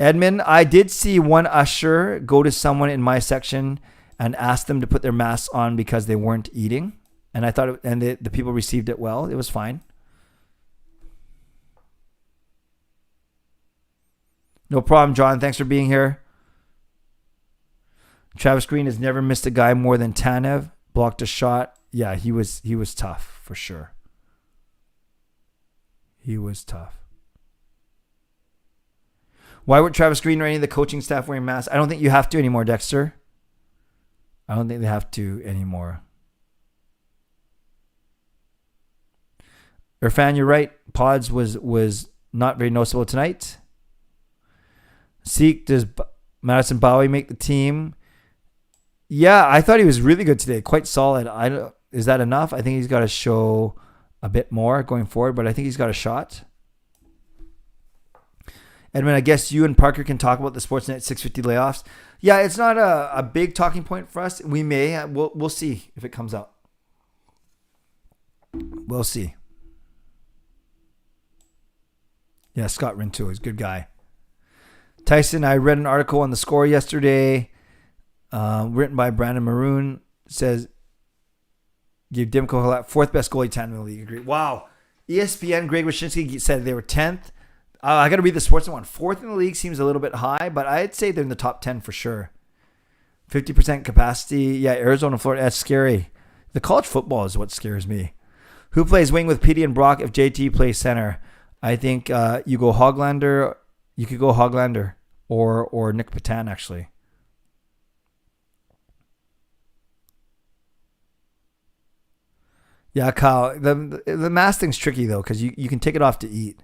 Edmund, I did see one usher go to someone in my section and ask them to put their masks on because they weren't eating. And I thought, the people received it well. It was fine. No problem, John. Thanks for being here. Travis Green has never missed a guy more than Tanev. Blocked a shot. Yeah, he was tough for sure. He was tough. Why would Travis Green or any of the coaching staff wearing masks? I don't think you have to anymore, Dexter. I don't think they have to anymore. Irfan, you're right. Pods was not very noticeable tonight. Seek, does Madison Bowie make the team? Yeah, I thought he was really good today. Quite solid. Is that enough? I think he's got to show a bit more going forward, but I think he's got a shot. Edmund, I guess you and Parker can talk about the Sportsnet 650 layoffs. Yeah, it's not a big talking point for us. We may. We'll see if it comes out. We'll see. Yeah, Scott Rintoul is a good guy. Tyson, I read an article on The Score yesterday. Written by Brandon Maroon, says give Demko fourth best goalie tandem in the league. Agree. Wow. ESPN Greg Wyshynski said they were 10th. I got to read the Sportsnet one. Fourth in the league seems a little bit high, but I'd say they're in the top 10 for sure. 50% capacity. Yeah, Arizona, Florida. That's scary. The college football is what scares me. Who plays wing with Petey and Brock if JT plays center? I think you go Hoglander. You could go Hoglander or Nick Patan, actually. Yeah, Kyle, the mask thing's tricky, though, because you can take it off to eat.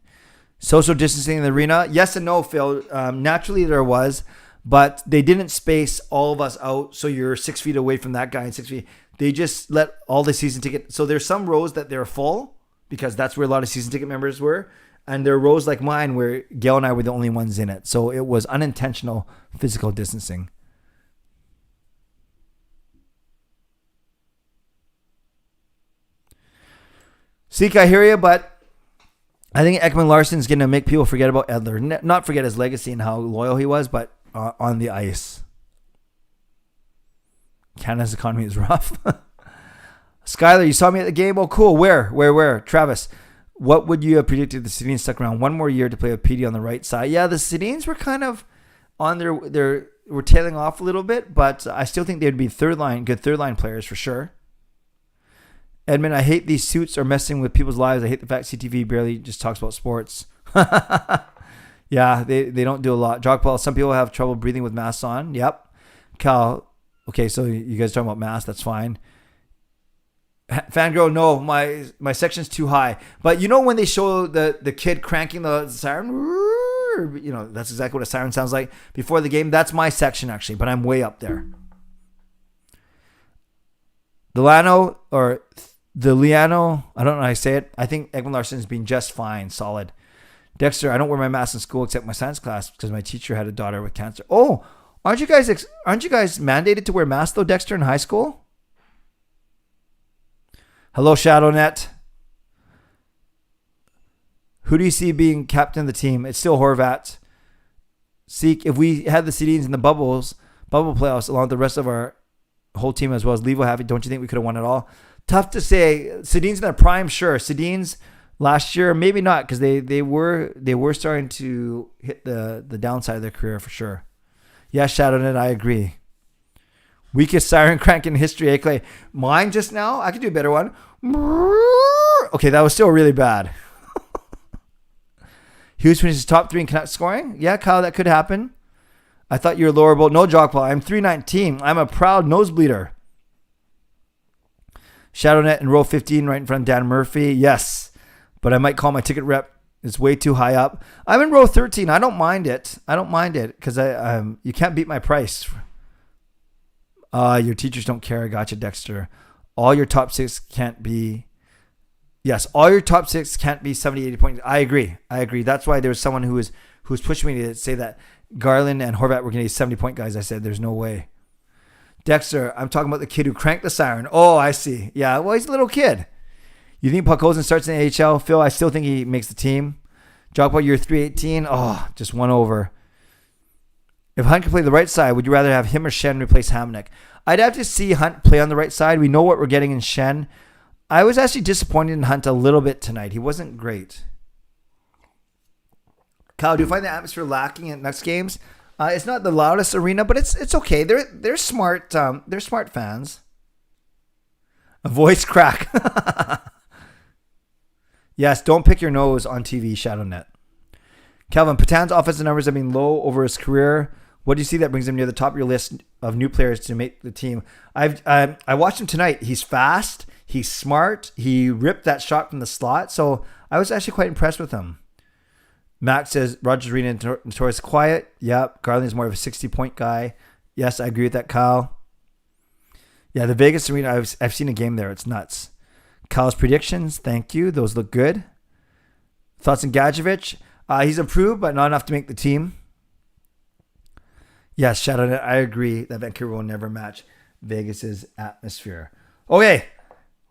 Social distancing in the arena? Yes and no, Phil. Naturally, there was, but they didn't space all of us out, so you're 6 feet away from that guy and 6 feet. They just let all the season ticket. So there's some rows that they're full, because that's where a lot of season ticket members were. And there are rows like mine where Gail and I were the only ones in it. So it was unintentional physical distancing. Seek, I hear you, but I think Ekman Larsson's going to make people forget about Edler. Not forget his legacy and how loyal he was, but on the ice. Canada's economy is rough. Skylar, you saw me at the game? Oh, cool. Where? Travis, what would you have predicted the Sedins stuck around one more year to play with PD on the right side? Yeah, the Sedins were kind of on were tailing off a little bit, but I still think they'd be good third line players for sure. Edmund, I hate these suits are messing with people's lives. I hate the fact CTV barely just talks about sports. Yeah, they don't do a lot. Jockball, some people have trouble breathing with masks on. Yep. Cal, okay, so you guys are talking about masks. That's fine. Fangirl, no, my section's too high. But you know when they show the kid cranking the siren? You know, that's exactly what a siren sounds like before the game. That's my section, actually, but I'm way up there. Delano, or the Liano, I don't know how I say it. I think Ekman Larsson's been just fine, solid. Dexter, I don't wear my mask in school except my science class because my teacher had a daughter with cancer. Oh, aren't you guys mandated to wear masks though, Dexter, in high school? Hello, ShadowNet. Who do you see being captain of the team? It's still Horvat. Seek, if we had the Sedins in the bubble playoffs along with the rest of our whole team as well as Levo have it, don't you think we could have won it all? Tough to say. Sedins in their prime, sure. Sedins last year, maybe not, because they were starting to hit the downside of their career for sure. Yeah, ShadowNet, I agree. Weakest siren crank in history, eh, Clay? Mine just now? I could do a better one. Okay, that was still really bad. Hughes finishes top 3 in Canucks scoring? Yeah, Kyle, that could happen. I thought you were lower bowl. No, Jockball. I'm 319. I'm a proud nosebleeder. ShadowNet in row 15 right in front of Dan Murphy. Yes, but I might call my ticket rep. It's way too high up. I'm in row 13. I don't mind it. Because you can't beat my price. Your teachers don't care. I got you, Dexter. All your top 6 can't be... Yes, all your top 6 can't be 70, 80 points. I agree. That's why there was someone who was pushing me to say that Garland and Horvat were going to be 70-point guys. I said, there's no way. Dexter, I'm talking about the kid who cranked the siren. Oh, I see. Yeah, well, he's a little kid. You think Potholes starts in the AHL? Phil, I still think he makes the team. Jockball, you're 318. Oh, just one over. If Hunt can play the right side, would you rather have him or Shen replace Hamnick? I'd have to see Hunt play on the right side. We know what we're getting in Shen. I was actually disappointed in Hunt a little bit tonight. He wasn't great. Kyle, do you find the atmosphere lacking at next games? It's not the loudest arena, but it's okay. They're smart. They're smart fans. A voice crack. Yes, don't pick your nose on TV, ShadowNet. Calvin, Patan's offensive numbers have been low over his career. What do you see that brings him near the top of your list of new players to make the team? I watched him tonight. He's fast. He's smart. He ripped that shot from the slot. So I was actually quite impressed with him. Max says Rogers Arena notorious quiet. Yep. Garland's more of a 60-point guy. Yes, I agree with that, Kyle. Yeah, the Vegas Arena, I've seen a game there. It's nuts. Kyle's predictions, thank you. Those look good. Thoughts on Gadjevich? He's improved, but not enough to make the team. Yes, ShadowNet, I agree that Vancouver will never match Vegas's atmosphere. Okay.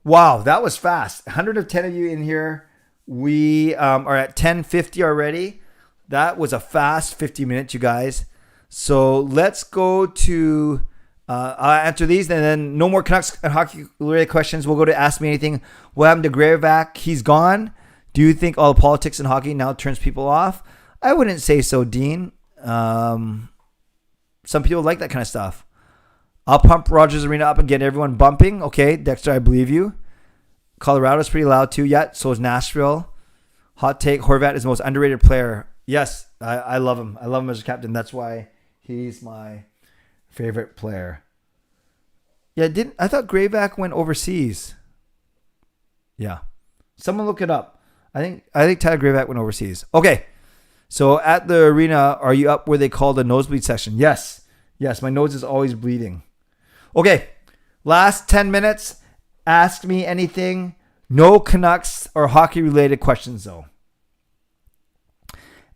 Wow, that was fast. 110 of you in here. We are at 10:50 already. That was a fast 50 minutes, you guys. So let's go to... I'll answer these, and then no more Canucks and hockey-related questions. We'll go to Ask Me Anything. What happened to Gravevac? He's gone. Do you think all the politics in hockey now turns people off? I wouldn't say so, Dean. Some people like that kind of stuff. I'll pump Rogers Arena up and get everyone bumping. Okay, Dexter, I believe you. Colorado's pretty loud too. Yeah, so is Nashville. Hot take, Horvat is the most underrated player. Yes, I love him. I love him as a captain. That's why he's my favorite player. Yeah, I thought Grayback went overseas? Yeah. Someone look it up. I think Tyler Grayback went overseas. Okay. So at the arena, are you up where they call the nosebleed section? Yes. Yes, my nose is always bleeding. Okay. Last 10 minutes. Ask me anything. No Canucks or hockey related questions though.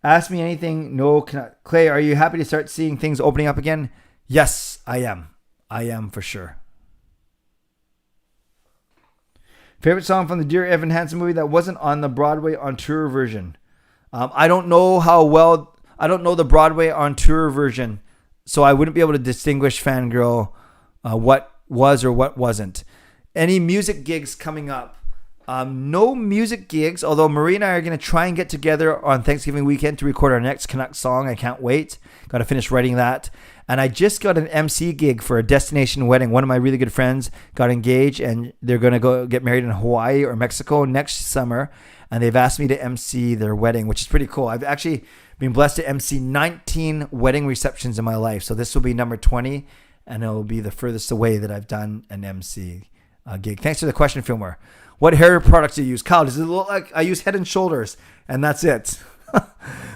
Ask me anything. No Canucks. Clay, are you happy to start seeing things opening up again? Yes, I am. I am for sure. Favorite song from the Dear Evan Hansen movie that wasn't on the Broadway on tour version? I don't know I don't know the Broadway on tour version, so I wouldn't be able to distinguish Fangirl what was or what wasn't. Any music gigs coming up? No music gigs, although Marie and I are going to try and get together on Thanksgiving weekend to record our next Canucks song. I can't wait. Got to finish writing that. And I just got an MC gig for a destination wedding. One of my really good friends got engaged and they're going to go get married in Hawaii or Mexico next summer. And they've asked me to MC their wedding, which is pretty cool. I've actually been blessed to MC 19 wedding receptions in my life. So this will be number 20 and it will be the furthest away that I've done an MC gig. Thanks for the question, Fillmore. What hair products do you use? Kyle, does it look like I use Head and Shoulders and that's it?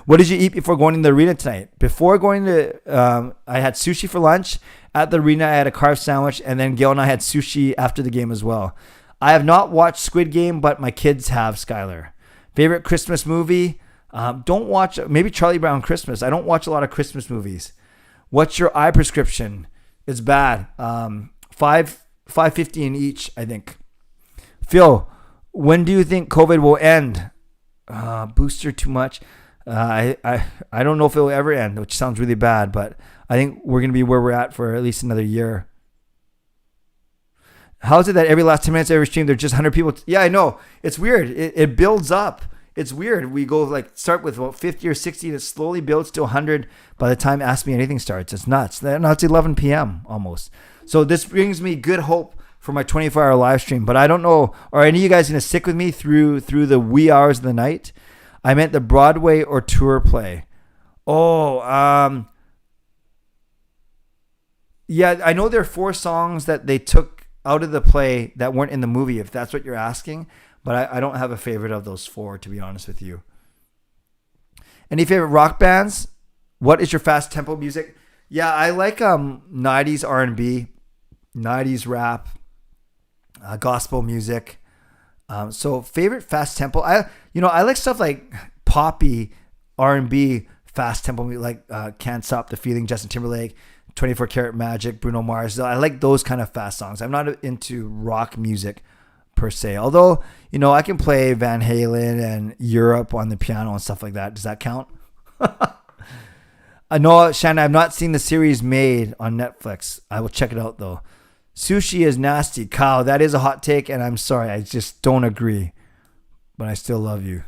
What did you eat before going to the arena tonight? Before going to, I had sushi for lunch. At the arena, I had a carb sandwich, and then Gail and I had sushi after the game as well. I have not watched Squid Game, but my kids have, Skylar. Favorite Christmas movie? Don't watch, maybe Charlie Brown Christmas. I don't watch a lot of Christmas movies. What's your eye prescription? It's bad. $5.50 in each, I think. Phil, when do you think COVID will end? Booster too much. I don't know if it'll ever end, which sounds really bad, but I think we're going to be where we're at for at least another year. How is it that every last 10 minutes of every stream, there's just 100 people? Yeah, I know. It's weird. It builds up. It's weird. We go start with about 50 or 60 and it slowly builds to 100 by the time Ask Me Anything starts. It's nuts. Now it's 11 p.m. almost. So this brings me good hope for my 24-hour live stream, but I don't know, are any of you guys going to stick with me through the wee hours of the night? I meant the Broadway or tour play. Yeah, I know there are 4 songs that they took out of the play that weren't in the movie, if that's what you're asking, but I don't have a favorite of those 4, to be honest with you. Any favorite rock bands? What is your fast tempo music? Yeah, I like 90s R&B, 90s rap, gospel music. So favorite fast tempo. I like stuff like poppy R&B fast tempo music, like Can't Stop the Feeling, Justin Timberlake, 24 Karat Magic, Bruno Mars. I like those kind of fast songs. I'm not into rock music per se. Although, I can play Van Halen and Europe on the piano and stuff like that. Does that count? I know, Shannon, I've not seen the series Made on Netflix. I will check it out though. Sushi is nasty. Kyle, that is a hot take, and I'm sorry. I just don't agree. But I still love you.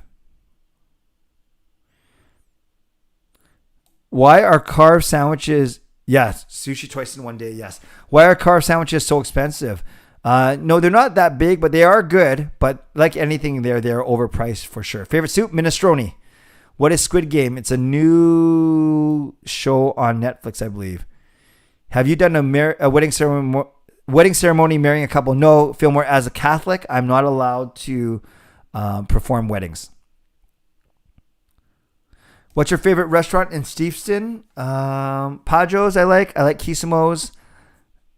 Why are carb sandwiches... Yes, sushi twice in one day, yes. Why are carb sandwiches so expensive? No, they're not that big, but they are good. But like anything they're overpriced for sure. Favorite soup? Minestrone. What is Squid Game? It's a new show on Netflix, I believe. Have you done a wedding ceremony marrying a couple? No, Fillmore, as a Catholic, I'm not allowed to perform weddings. What's your favorite restaurant in Steveston? Padro's I like Kisimo's.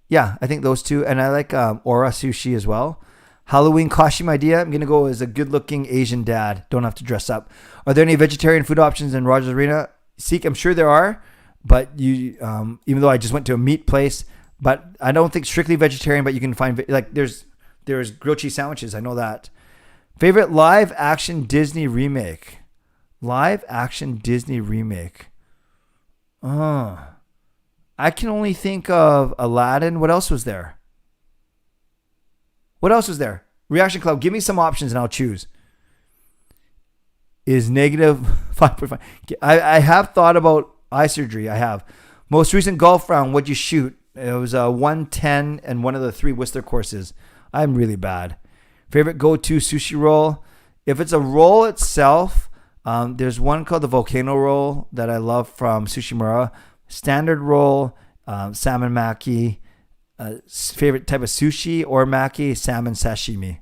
Yeah, I think those two. And I like Aura Sushi as well. Halloween costume idea. I'm going to go as a good-looking Asian dad. Don't have to dress up. Are there any vegetarian food options in Rogers Arena? Seek, I'm sure there are. But even though I just went to a meat place, but I don't think strictly vegetarian, but you can find, there's grilled cheese sandwiches. I know that. Favorite live action Disney remake? Live action Disney remake. I can only think of Aladdin. What else was there? Reaction Club, give me some options and I'll choose. Is negative 5.5. I have thought about eye surgery. I have. Most recent golf round, what'd you shoot? It was a 110 and one of the 3 Whistler courses. I'm really bad. Favorite go-to sushi roll? If it's a roll itself, There's one called the volcano roll that I love from Sushimura. Standard roll, salmon maki, favorite type of sushi or maki, salmon sashimi.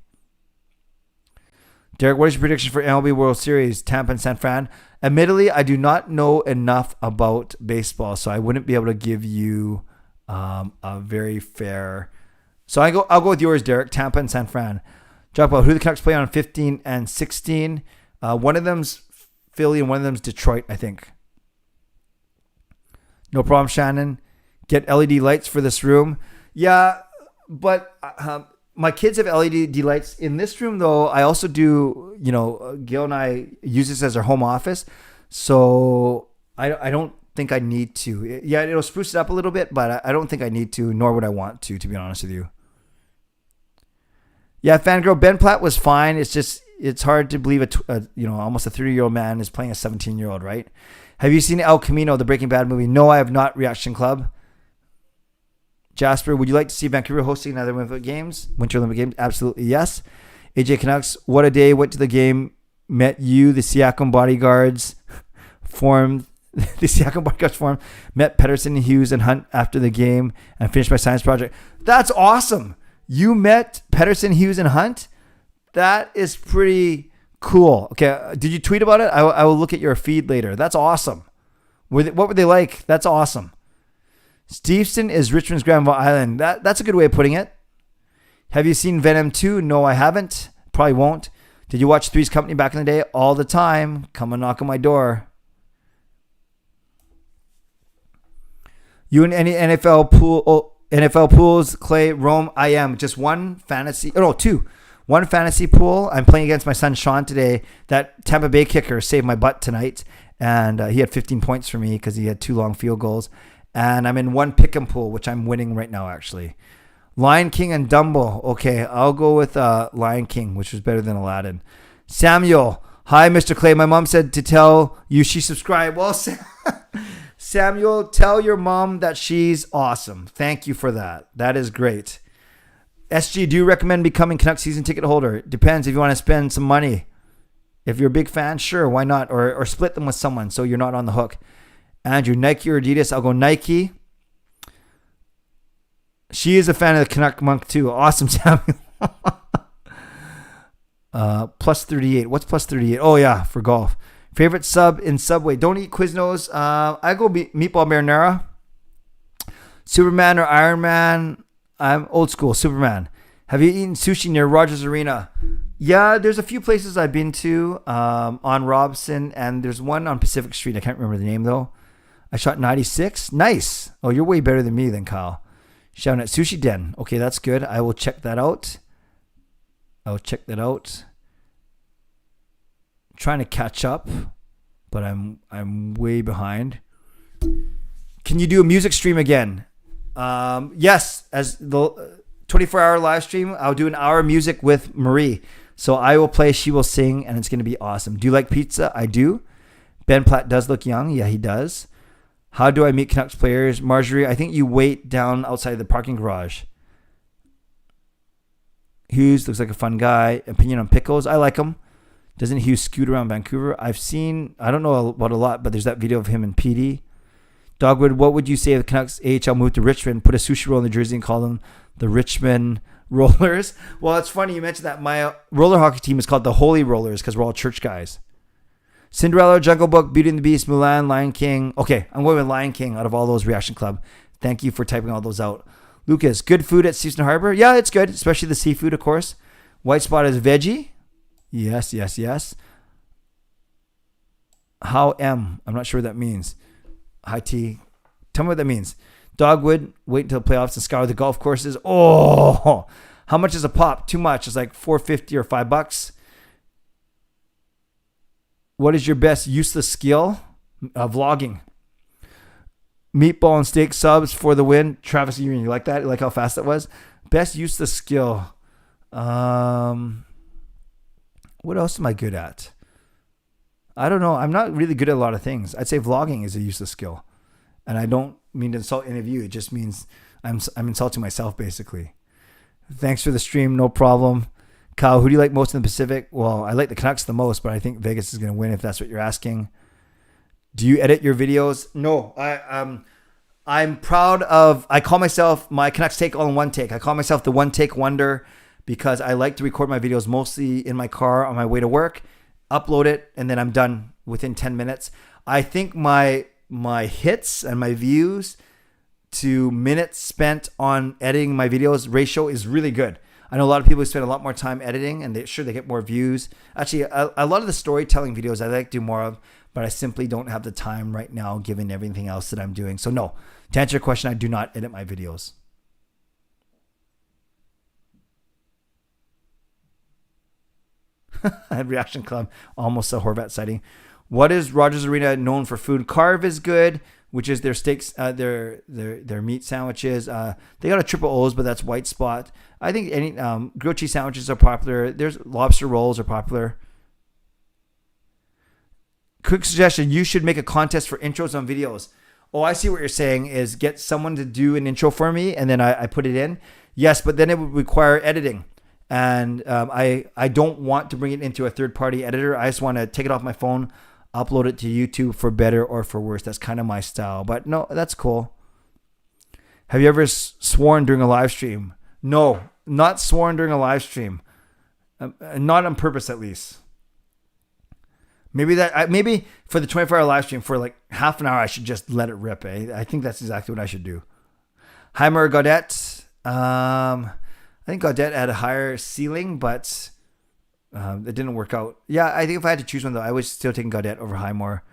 Derek, what is your prediction for MLB World Series, Tampa and San Fran? Admittedly, I do not know enough about baseball, so I wouldn't be able to give you a very fair. So I'll go with yours, Derek. Tampa and San Fran. Talk about who the Canucks play on 15 and 16. One of them's Philly and one of them's Detroit, I think. No problem, Shannon. Get LED lights for this room. Yeah, but my kids have LED lights in this room, though. I also do, Gil and I use this as our home office. So I don't think I need to. Yeah, it'll spruce it up a little bit, but I don't think I need to, nor would I want to be honest with you. Yeah, Fangirl, Ben Platt was fine. It's hard to believe almost a 30-year-old man is playing a 17-year-old, right? Have you seen El Camino, the Breaking Bad movie? No, I have not. Reaction Club. Jasper, would you like to see Vancouver hosting another Winter Olympic Games? Absolutely, yes. AJ Canucks, what a day. Went to the game, met you, the Siakam bodyguards formed. The Siakam bodyguards formed, met Pedersen, Hughes, and Hunt after the game, and finished my science project. That's awesome. You met Pedersen, Hughes, and Hunt? That is pretty cool. Okay, did you tweet about it? I will look at your feed later. That's awesome. What were they like? That's awesome. Steveston is Richmond's Granville Island. That's a good way of putting it. Have you seen Venom 2? No, I haven't. Probably won't. Did you watch Three's Company back in the day? All the time. Come and knock on my door. You in any NFL pools, Clay, Rome? I am. Just one fantasy. Oh, no, two. One fantasy pool. I'm playing against my son Sean today. That Tampa Bay kicker saved my butt tonight. And he had 15 points for me because he had 2 long field goals. And I'm in one pick'em pool, which I'm winning right now, actually. Lion King and Dumbo. Okay, I'll go with Lion King, which was better than Aladdin. Samuel. Hi, Mr. Clay. My mom said to tell you she subscribed. Well, Samuel, tell your mom that she's awesome. Thank you for that. That is great. SG, do you recommend becoming Canucks season ticket holder? It depends if you want to spend some money. If you're a big fan, sure, why not? Or split them with someone so you're not on the hook. Andrew, Nike or Adidas? I'll go Nike. She is a fan of the Canuck Monk too. Awesome, Samuel. Plus 38. What's plus 38? Oh, yeah, for golf. Favorite sub in Subway? Don't eat Quiznos. I go meatball marinara. Superman or Iron Man? I'm old school. Superman. Have you eaten sushi near Rogers Arena? Yeah, there's a few places I've been to on Robson, and there's one on Pacific Street. I can't remember the name, though. I shot 96. Nice. Oh, you're way better than me then, Kyle. Shouting at Sushi Den. Okay, that's good. I will check that out. Trying to catch up, but I'm way behind. Can you do a music stream again? Yes, as the 24-hour live stream, I'll do an hour of music with Marie. So I will play, she will sing, and it's going to be awesome. Do you like pizza? I do. Ben Platt does look young. Yeah, he does. How do I meet Canucks players? Marjorie, I think you wait down outside the parking garage. Hughes looks like a fun guy. Opinion on pickles? I like him. Doesn't Hughes scoot around Vancouver? I've seen, I don't know about a lot, but there's that video of him and PD. Dogwood, what would you say if the Canucks AHL moved to Richmond, put a sushi roll in the jersey and call them the Richmond Rollers? Well, it's funny you mentioned that. My roller hockey team is called the Holy Rollers because we're all church guys. Cinderella, Jungle Book, Beauty and the Beast, Mulan, Lion King. Okay, I'm going with Lion King out of all those Reaction Club. Thank you for typing all those out. Lucas, good food at Steveston Harbor? Yeah, it's good, especially the seafood, of course. White Spot is veggie? Yes. How I'm not sure what that means. Hi T. Tell me what that means. Dogwood, wait until playoffs and scour the golf courses. Oh, how much is a pop? Too much. It's like $4.50 or $5. What is your best useless skill? Vlogging. Meatball and steak subs for the win. Travis, you like that? You like how fast that was? Best useless skill. What else am I good at? I don't know. I'm not really good at a lot of things. I'd say vlogging is a useless skill. And I don't mean to insult any of you. It just means I'm insulting myself, basically. Thanks for the stream. No problem. Kyle, who do you like most in the Pacific? Well, I like the Canucks the most, but I think Vegas is going to win if that's what you're asking. Do you edit your videos? No, I'm proud of, I call myself my Canucks take all in one take. I call myself the one take wonder because I like to record my videos mostly in my car on my way to work, upload it, and then I'm done within 10 minutes. I think my hits and my views to minutes spent on editing my videos ratio is really good. I know a lot of people who spend a lot more time editing and they get more views. Actually, a lot of the storytelling videos I like to do more of, but I simply don't have the time right now given everything else that I'm doing. So no, to answer your question, I do not edit my videos. Reaction Club, almost a Horvat sighting. What is Rogers Arena known for food? Carve is good, which is their steaks, their meat sandwiches. They got a triple O's, but that's White Spot. I think any grilled cheese sandwiches are popular. There's lobster rolls are popular. Quick suggestion: you should make a contest for intros on videos. Oh, I see what you're saying. Is get someone to do an intro for me, and then I put it in. Yes, but then it would require editing. And I don't want to bring it into a third-party editor. I just want to take it off my phone, upload it to YouTube for better or for worse. That's kind of my style. But no, that's cool. Have you ever sworn during a live stream? No, not sworn during a live stream. Not on purpose, at least. Maybe for the 24-hour live stream, for like half an hour, I should just let it rip. I think that's exactly what I should do. Heimer Gaudet. I think Gaudet had a higher ceiling, but it didn't work out. Yeah, I think if I had to choose one, though, I was still taking Gaudet over Highmore.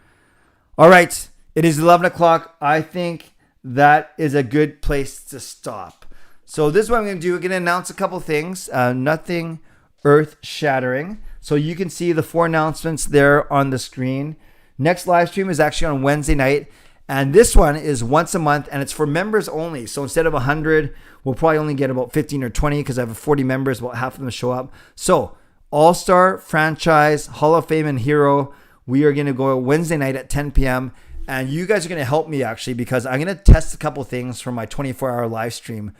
All right, it is 11 o'clock. I think that is a good place to stop. So this is what I'm going to do. I'm going to announce a couple things. Nothing earth-shattering. So you can see the 4 announcements there on the screen. Next live stream is actually on Wednesday night. And this one is once a month, and it's for members only. So instead of 100, we'll probably only get about 15 or 20 because I have 40 members. About half of them show up. So All-Star, Franchise, Hall of Fame, and Hero. We are going to go Wednesday night at 10 p.m. And you guys are going to help me, actually, because I'm going to test a couple things from my 24-hour live stream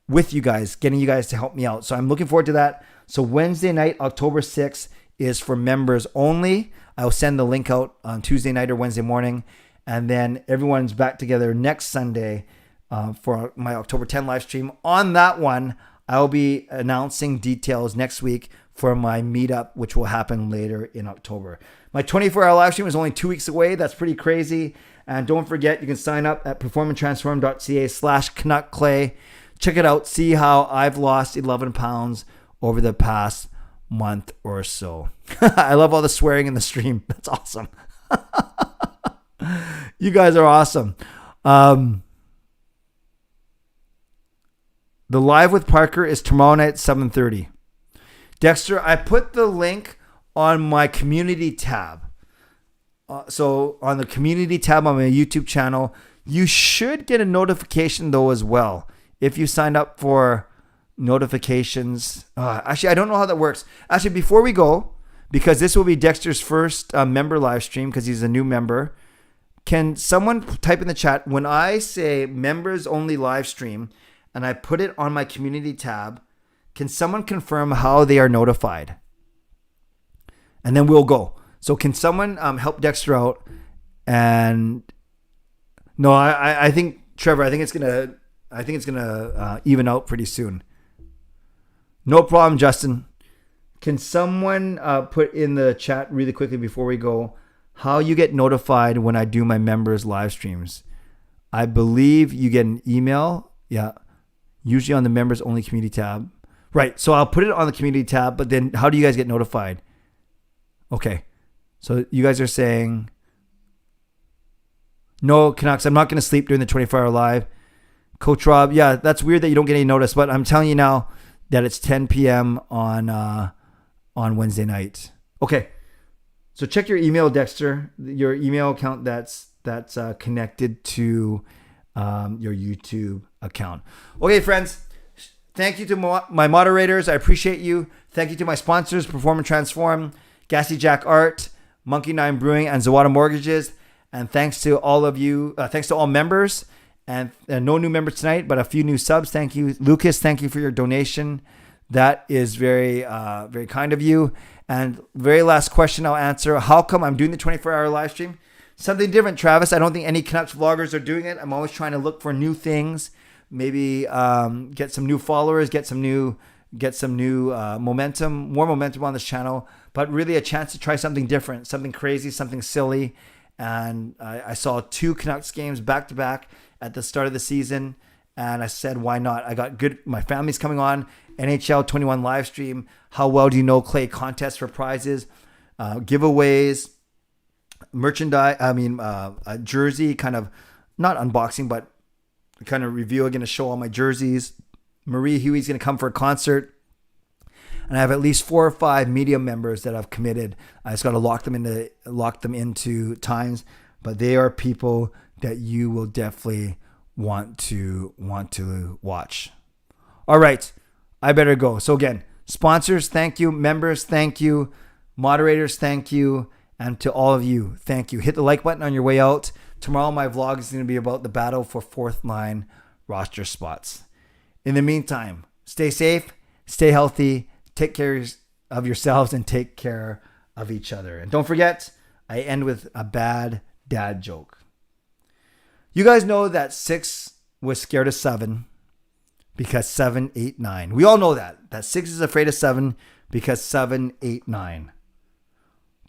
with you guys, getting you guys to help me out. So I'm looking forward to that. So Wednesday night, October 6th, is for members only. I'll send the link out on Tuesday night or Wednesday morning. And then everyone's back together next Sunday for my October 10 live stream. On that one, I'll be announcing details next week for my meetup, which will happen later in October. My 24-hour live stream is only 2 weeks away. That's pretty crazy. And don't forget, you can sign up at performandtransform.ca/CanuckClay. Check it out. See how I've lost 11 pounds over the past month or so. I love all the swearing in the stream. That's awesome. You guys are awesome. The live with Parker is tomorrow night at 7:30. Dexter, I put the link on my community tab. So on the community tab on my YouTube channel, you should get a notification though as well. If you signed up for notifications. Actually, I don't know how that works. Actually, before we go, because this will be Dexter's first member live stream because he's a new member, can someone type in the chat, when I say members only live stream and I put it on my community tab, can someone confirm how they are notified? And then we'll go. So can someone help Dexter out? And no, I think, Trevor, I think it's gonna even out pretty soon. No problem, Justin. Can someone put in the chat really quickly before we go how you get notified when I do my members live streams? I believe you get an email. Yeah. Usually on the members only community tab. Right. So I'll put it on the community tab, but then how do you guys get notified? Okay. So you guys are saying, no, Canucks, I'm not going to sleep during the 24-hour live. Coach Rob, yeah, that's weird that you don't get any notice, but I'm telling you now that it's 10 p.m. on Wednesday night. Okay. So check your email, Dexter, your email account that's connected to your YouTube account. Okay, friends, thank you to my moderators. I appreciate you. Thank you to my sponsors, Perform and Transform, Gassy Jack Art, Monkey 9 Brewing, and Zawada Mortgages. And thanks to all of you. Thanks to all members. And no new members tonight, but a few new subs. Thank you. Lucas, thank you for your donation. That is very, very kind of you. And very last question I'll answer. How come I'm doing the 24-hour live stream? Something different, Travis. I don't think any Canucks vloggers are doing it. I'm always trying to look for new things. Maybe get some new followers, get some new momentum, more momentum on this channel. But really a chance to try something different, something crazy, something silly. And I saw 2 Canucks games back to back at the start of the season. And I said, why not? I got good. My family's coming on. NHL 21 live stream. How well do you know Clay? Contests for prizes, giveaways, merchandise. A jersey, kind of not unboxing, but kind of review. I'm going to show all my jerseys. Marie Huey's going to come for a concert. And I have at least 4 or 5 media members that I've committed. I just got to lock them into times, but they are people that you will definitely want to watch. All right, I better go. So again, sponsors, thank you. Members, thank you. Moderators, thank you. And to all of you, thank you. Hit the like button on your way out. Tomorrow, my vlog is going to be about the battle for 4th line roster spots. In the meantime, stay safe, stay healthy, take care of yourselves, and take care of each other. And don't forget, I end with a bad dad joke. You guys know that 6 was scared of 7 because 7 ate 9. We all know that 6 is afraid of 7 because 7 ate 9.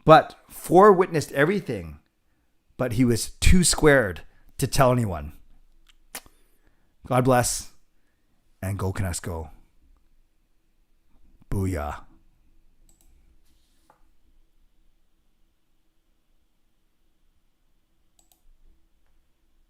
But 4 witnessed everything, but he was too squared to tell anyone. God bless, and go Canucks go. Booyah.